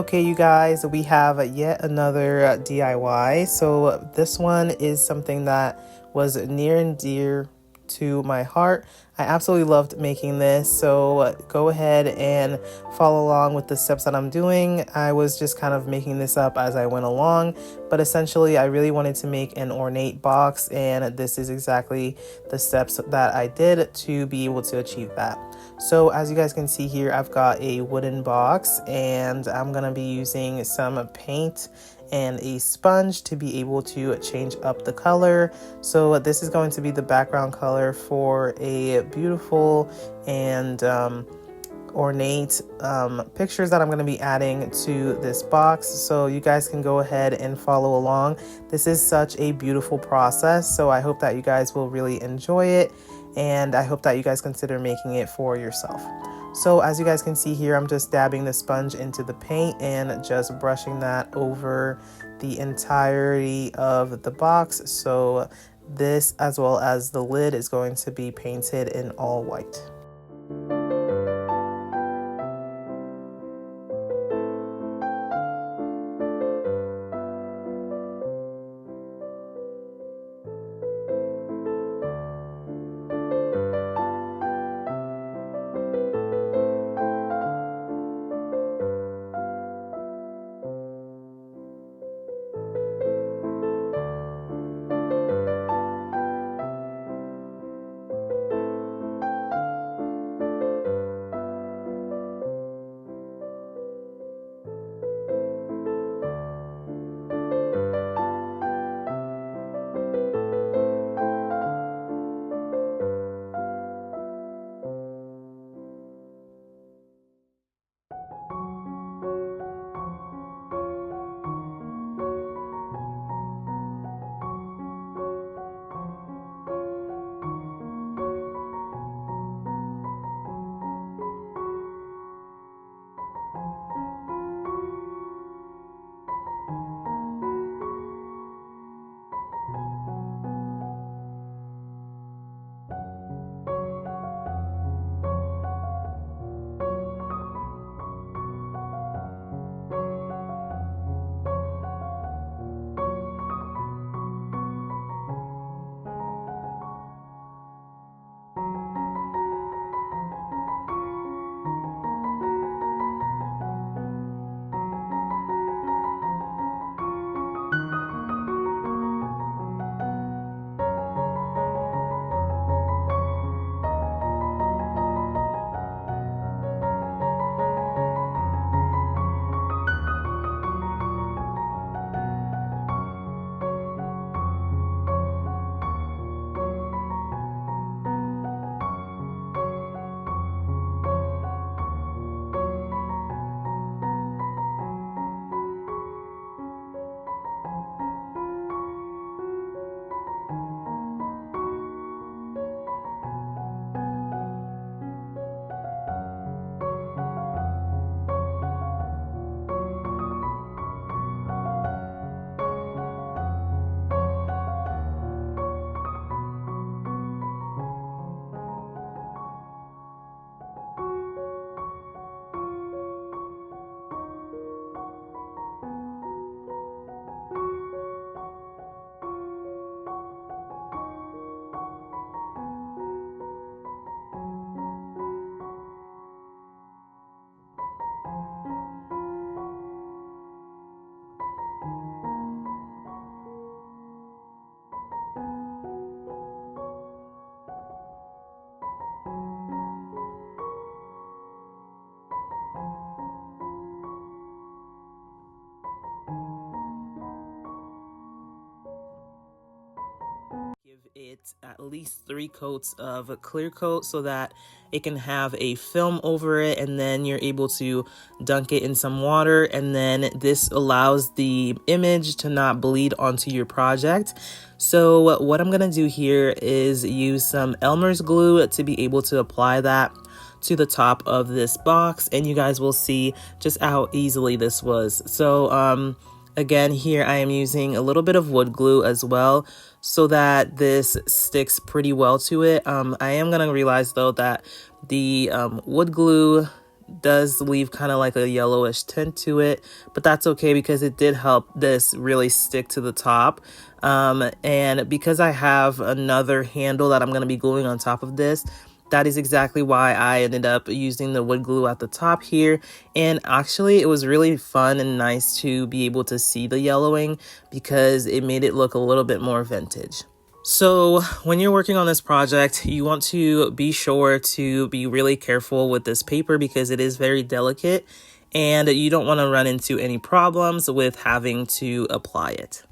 Okay, you guys, we have yet another DIY. So this one is something that was near and dear to my heart. I absolutely loved making this. So go ahead and follow along with the steps that I'm doing. I was just kind of making this up as I went along, but essentially I really wanted to make an ornate box, and this is exactly the steps that I did to be able to achieve that. So as you guys can see here, I've got a wooden box, and I'm gonna be using some paint and a sponge to be able to change up the color. So this is going to be the background color for a beautiful and ornate pictures that I'm going to be adding to this box. So you guys can go ahead and follow along. This is such a beautiful process, so I hope that you guys will really enjoy it, and I hope that you guys consider making it for yourself. So as you guys can see here, I'm just dabbing the sponge into the paint and just brushing that over the entirety of the box. So this, as well as the lid, is going to be painted in all white. Give it at least 3 coats of a clear coat so that it can have a film over it, and then you're able to dunk it in some water, and then this allows the image to not bleed onto your project. So what I'm gonna do here is use some Elmer's glue to be able to apply that to the top of this box, and you guys will see just how easily this was. So again, here I am using a little bit of wood glue as well so that this sticks pretty well to it. I am going to realize though that the wood glue does leave kind of like a yellowish tint to it, but that's okay because it did help this really stick to the top. And because I have another handle that I'm going to be gluing on top of this, that is exactly why I ended up using the wood glue at the top here. And actually, it was really fun and nice to be able to see the yellowing because it made it look a little bit more vintage. So when you're working on this project, you want to be sure to be really careful with this paper because it is very delicate and you don't want to run into any problems with having to apply it.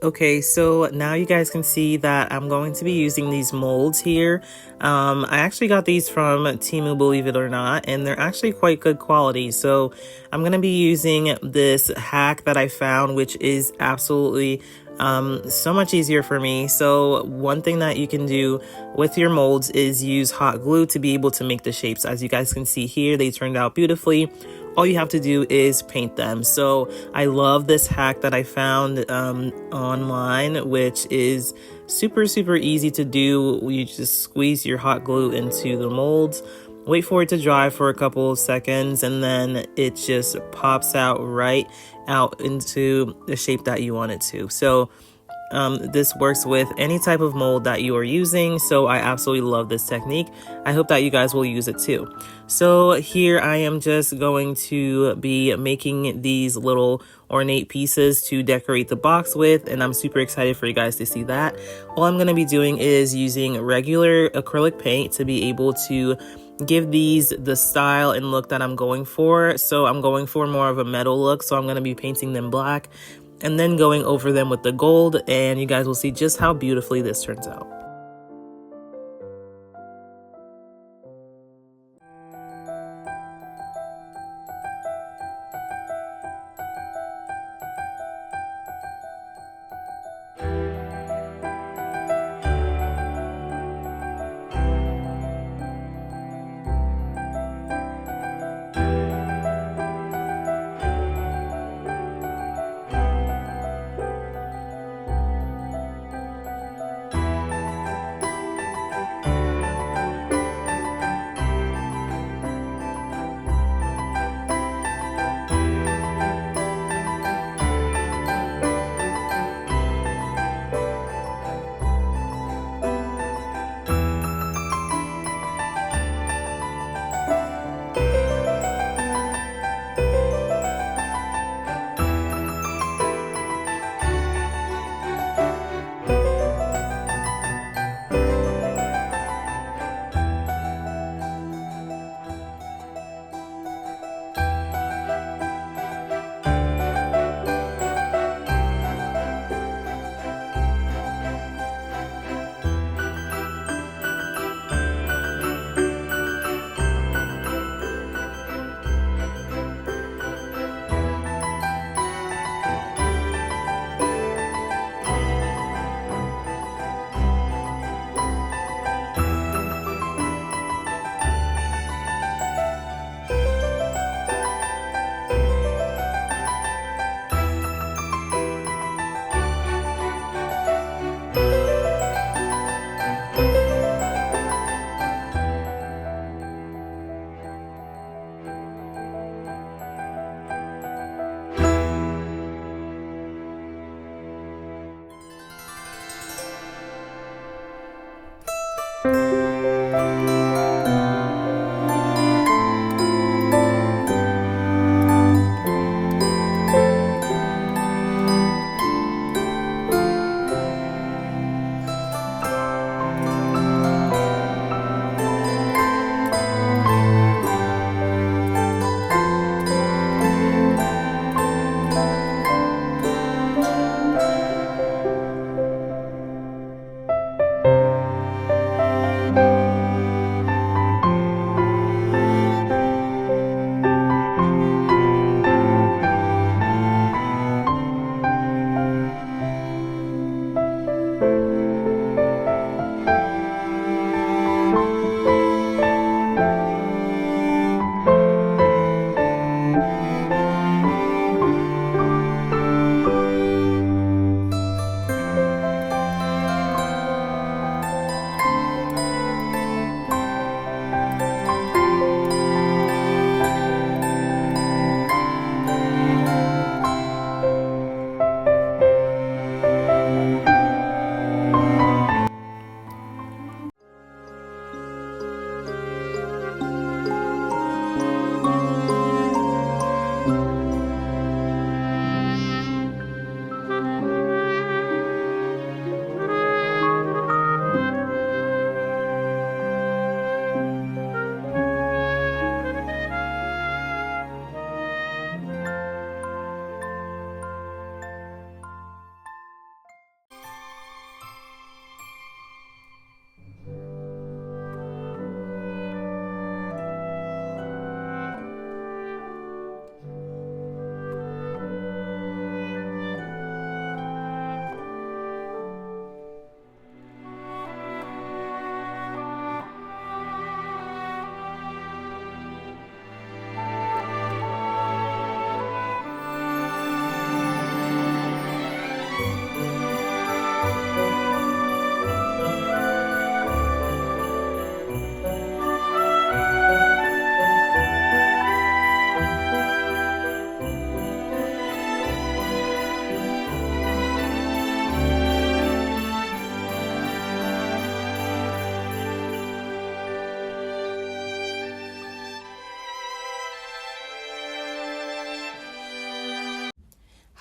Okay, so now you guys can see that I'm going to be using these molds here. I actually got these from Temu, believe it or not, and they're actually quite good quality. So I'm going to be using this hack that I found, which is absolutely so much easier for me. So one thing that you can do with your molds is use hot glue to be able to make the shapes. As you guys can see here, they turned out beautifully. All you have to do is paint them. So I love this hack that I found online, which is super easy to do. You just squeeze your hot glue into the molds, wait for it to dry for a couple of seconds, and then it just pops out right out into the shape that you want it to. So this works with any type of mold that you are using, so I absolutely love this technique. I hope that you guys will use it too. So here I am just going to be making these little ornate pieces to decorate the box with, and I'm super excited for you guys to see that. All I'm going to be doing is using regular acrylic paint to be able to give these the style and look that I'm going for. So I'm going for more of a metal look, so I'm going to be painting them black and then going over them with the gold, and you guys will see just how beautifully this turns out.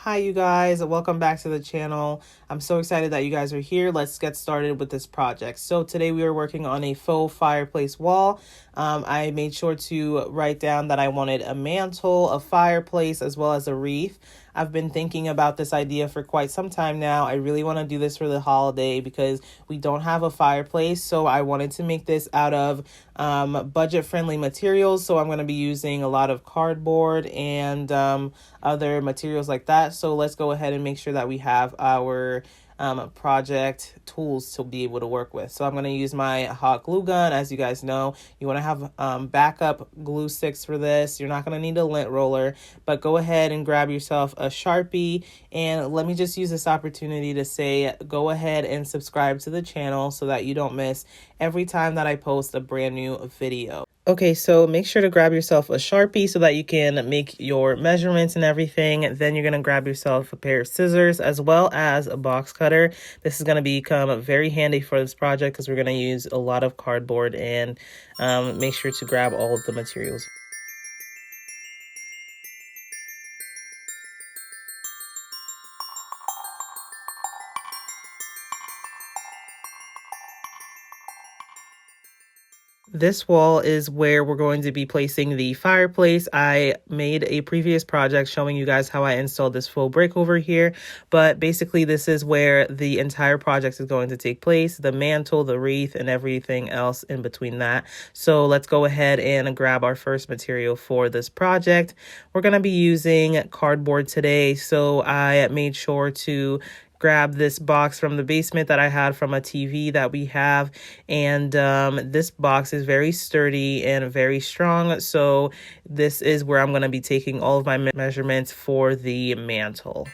Hi, you guys. Welcome back to the channel. I'm so excited that you guys are here. Let's get started with this project. So today we are working on a faux fireplace wall. I made sure to write down that I wanted a mantle, a fireplace, as well as a wreath. I've been thinking about this idea for quite some time now. I really want to do this for the holiday because we don't have a fireplace. So I wanted to make this out of budget-friendly materials. So I'm going to be using a lot of cardboard and other materials like that. So let's go ahead and make sure that we have our project tools to be able to work with. So I'm going to use my hot glue gun. As you guys know, you want to have backup glue sticks for this. You're not going to need a lint roller, but go ahead and grab yourself a Sharpie. And let me just use this opportunity to say, go ahead and subscribe to the channel so that you don't miss every time that I post a brand new video. Okay, so make sure to grab yourself a Sharpie so that you can make your measurements and everything. Then you're going to grab yourself a pair of scissors as well as a box cutter. This is going to become very handy for this project because we're going to use a lot of cardboard, and make sure to grab all of the materials. This wall is where we're going to be placing the fireplace. I made a previous project showing you guys how I installed this faux brick over here, but basically this is where the entire project is going to take place, the mantle, the wreath, and everything else in between that. So let's go ahead and grab our first material for this project. We're going to be using cardboard today, so I made sure to grab this box from the basement that I had from a TV that we have, and this box is very sturdy and very strong, so this is where I'm going to be taking all of my measurements for the mantle.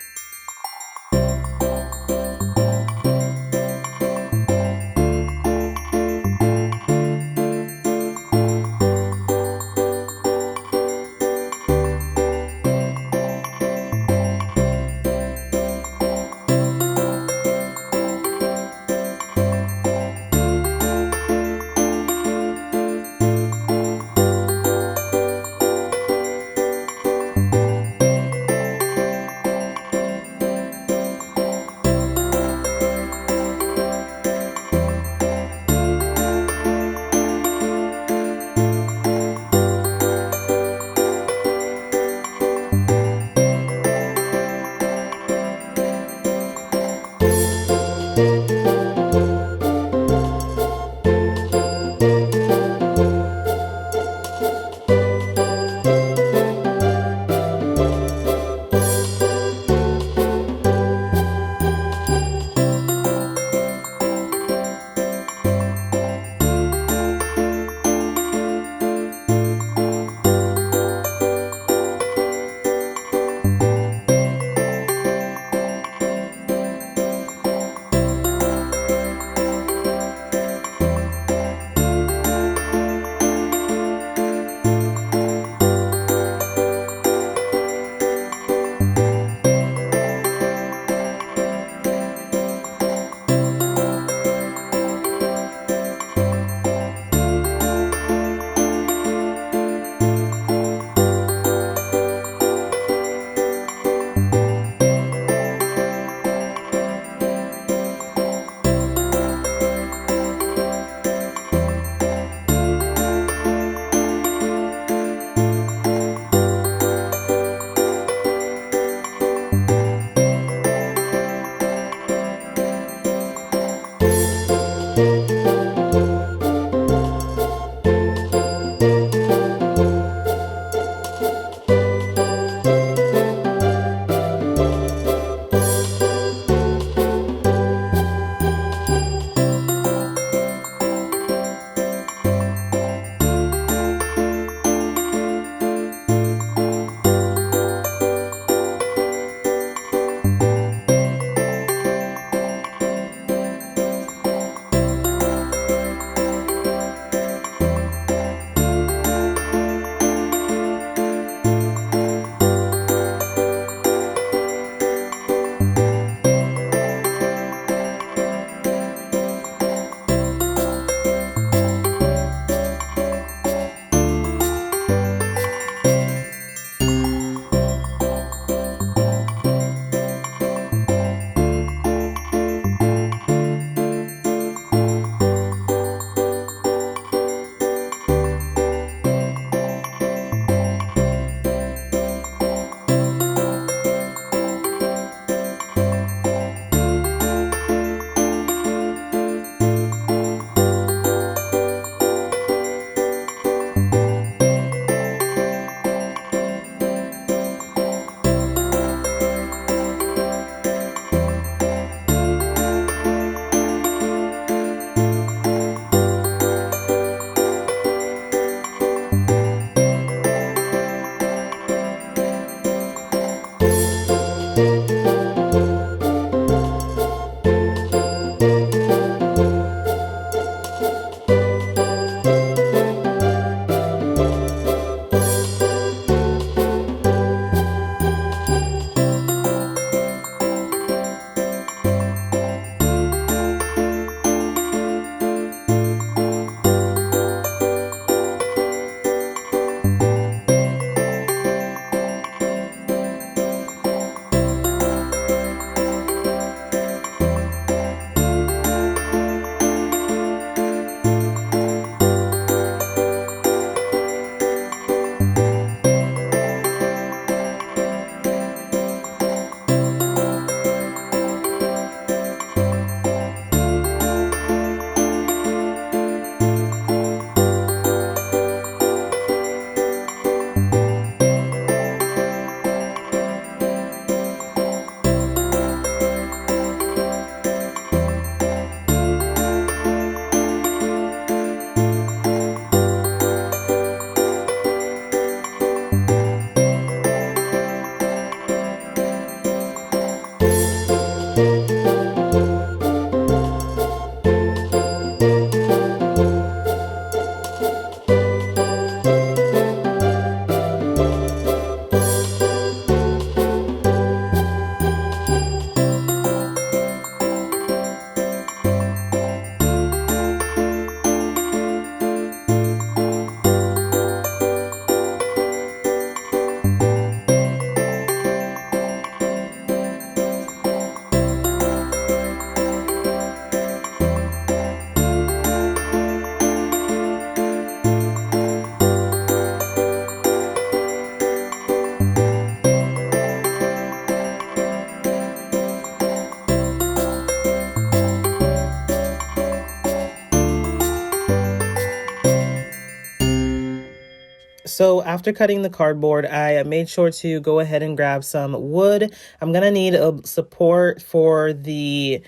So after cutting the cardboard, I made sure to go ahead and grab some wood. I'm gonna need a support for the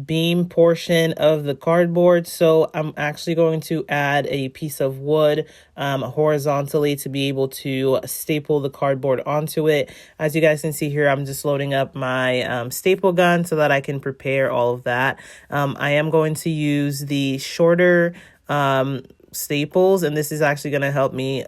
beam portion of the cardboard, so I'm actually going to add a piece of wood horizontally to be able to staple the cardboard onto it. As you guys can see here, I'm just loading up my staple gun so that I can prepare all of that. I am going to use the shorter staples, and this is actually going to help me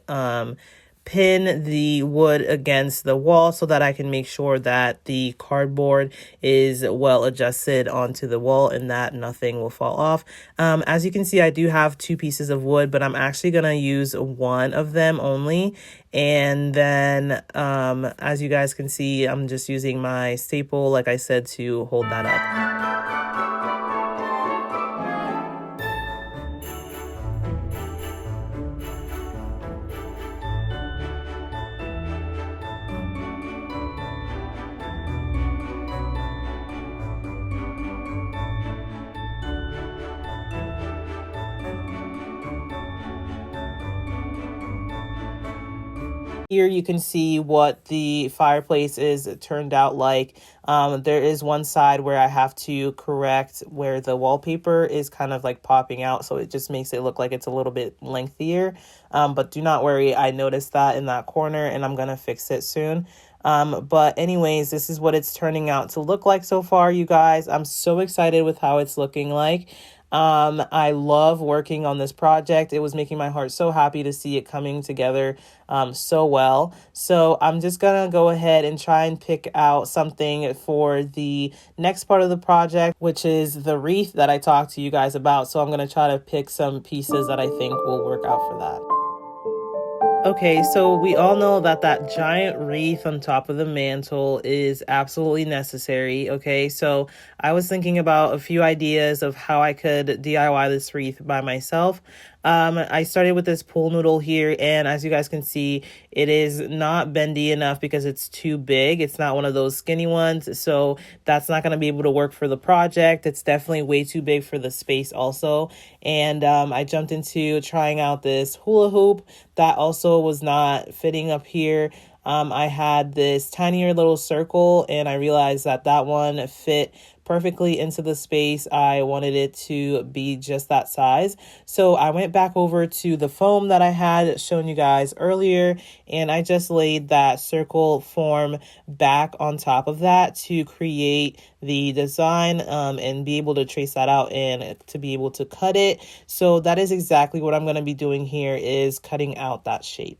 pin the wood against the wall so that I can make sure that the cardboard is well adjusted onto the wall and that nothing will fall off. As you can see, I do have two pieces of wood, but I'm actually going to use one of them only. And then as you guys can see, I'm just using my staple, like I said, to hold that up. Here you can see what the fireplace is turned out like. There is one side where I have to correct where the wallpaper is kind of like popping out, so it just makes it look like it's a little bit lengthier. But do not worry, I noticed that in that corner and I'm gonna fix it soon. But anyways, this is what it's turning out to look like so far, you guys. I'm so excited with how it's looking like. I love working on this project. It was making my heart so happy to see it coming together so well. So I'm just gonna go ahead and try and pick out something for the next part of the project, which is the wreath that I talked to you guys about. So I'm gonna try to pick some pieces that I think will work out for that. Okay, so we all know that that giant wreath on top of the mantle is absolutely necessary. Okay, so I was thinking about a few ideas of how I could DIY this wreath by myself. I started with this pool noodle here, and as you guys can see, it is not bendy enough because it's too big. It's not one of those skinny ones, so that's not going to be able to work for the project. It's definitely way too big for the space also. And I jumped into trying out this hula hoop that also was not fitting up here. I had this tinier little circle, and I realized that that one fit perfectly into the space. I wanted it to be just that size. So I went back over to the foam that I had shown you guys earlier, and I just laid that circle form back on top of that to create the design and be able to trace that out and to be able to cut it. So that is exactly what I'm going to be doing here, is cutting out that shape.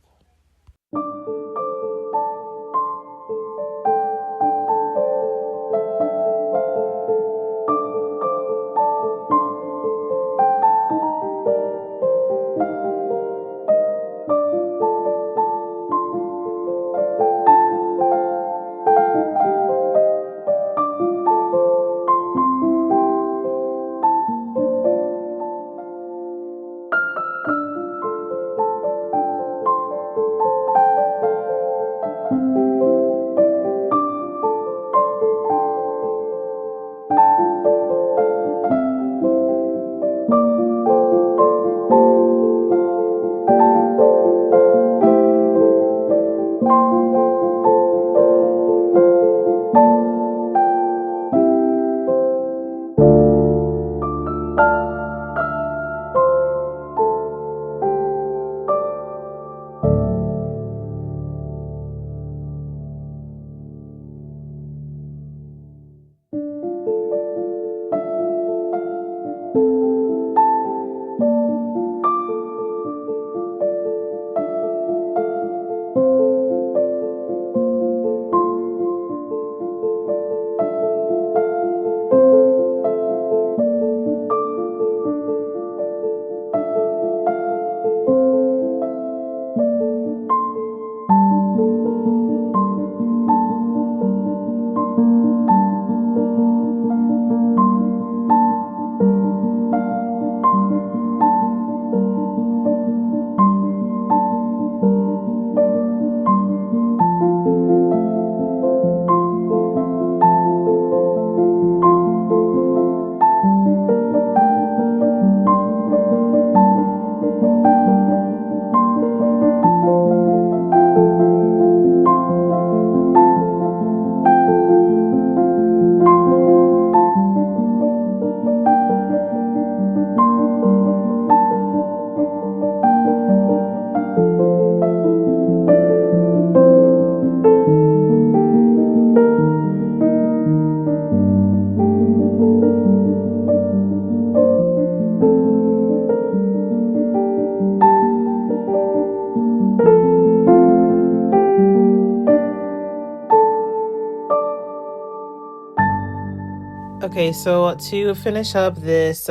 Okay, so to finish up this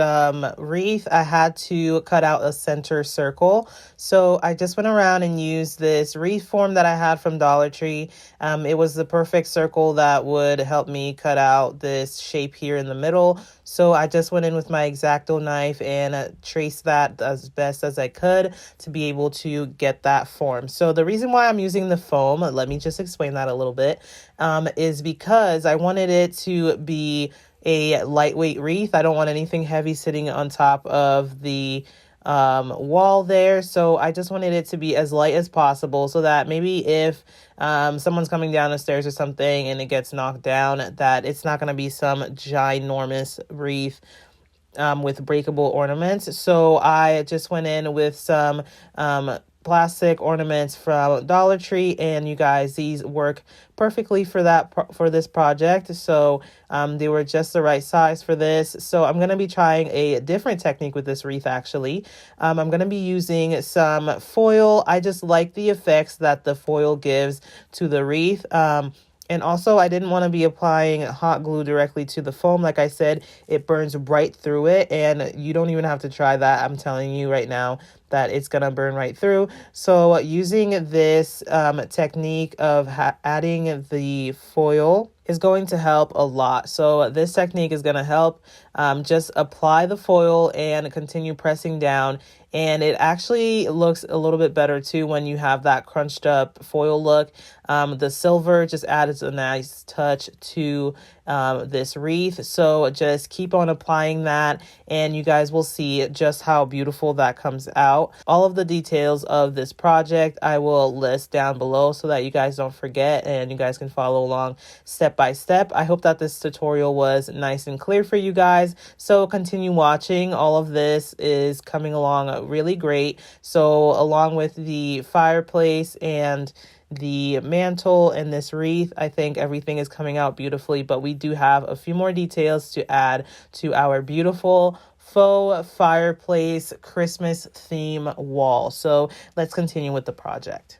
wreath, I had to cut out a center circle. So I just went around and used this wreath form that I had from Dollar Tree. It was the perfect circle that would help me cut out this shape here in the middle. So I just went in with my X-Acto knife and traced that as best as I could to be able to get that form. So the reason why I'm using the foam, let me just explain that a little bit, is because I wanted it to be a lightweight wreath. I don't want anything heavy sitting on top of the wall there. So I just wanted it to be as light as possible so that maybe if someone's coming down the stairs or something and it gets knocked down, that it's not going to be some ginormous wreath with breakable ornaments. So I just went in with some plastic ornaments from Dollar Tree, and you guys, these work perfectly for for this project. So they were just the right size for this. So I'm going to be trying a different technique with this wreath actually. I'm going to be using some foil. I just like the effects that the foil gives to the wreath. And also, I didn't want to be applying hot glue directly to the foam. Like I said, it burns right through it, and you don't even have to try that. I'm telling you right now that it's going to burn right through. So using this technique of adding the foil is going to help a lot. So this technique is going to help just apply the foil and continue pressing down. And it actually looks a little bit better too when you have that crunched up foil look. The silver just adds a nice touch to this wreath. So just keep on applying that and you guys will see just how beautiful that comes out. All of the details of this project I will list down below so that you guys don't forget and you guys can follow along step by step. I hope that this tutorial was nice and clear for you guys. So continue watching. All of this is coming along really great. So along with the fireplace and the mantle and this wreath, I think everything is coming out beautifully, but we do have a few more details to add to our beautiful faux fireplace Christmas theme wall. So let's continue with the project.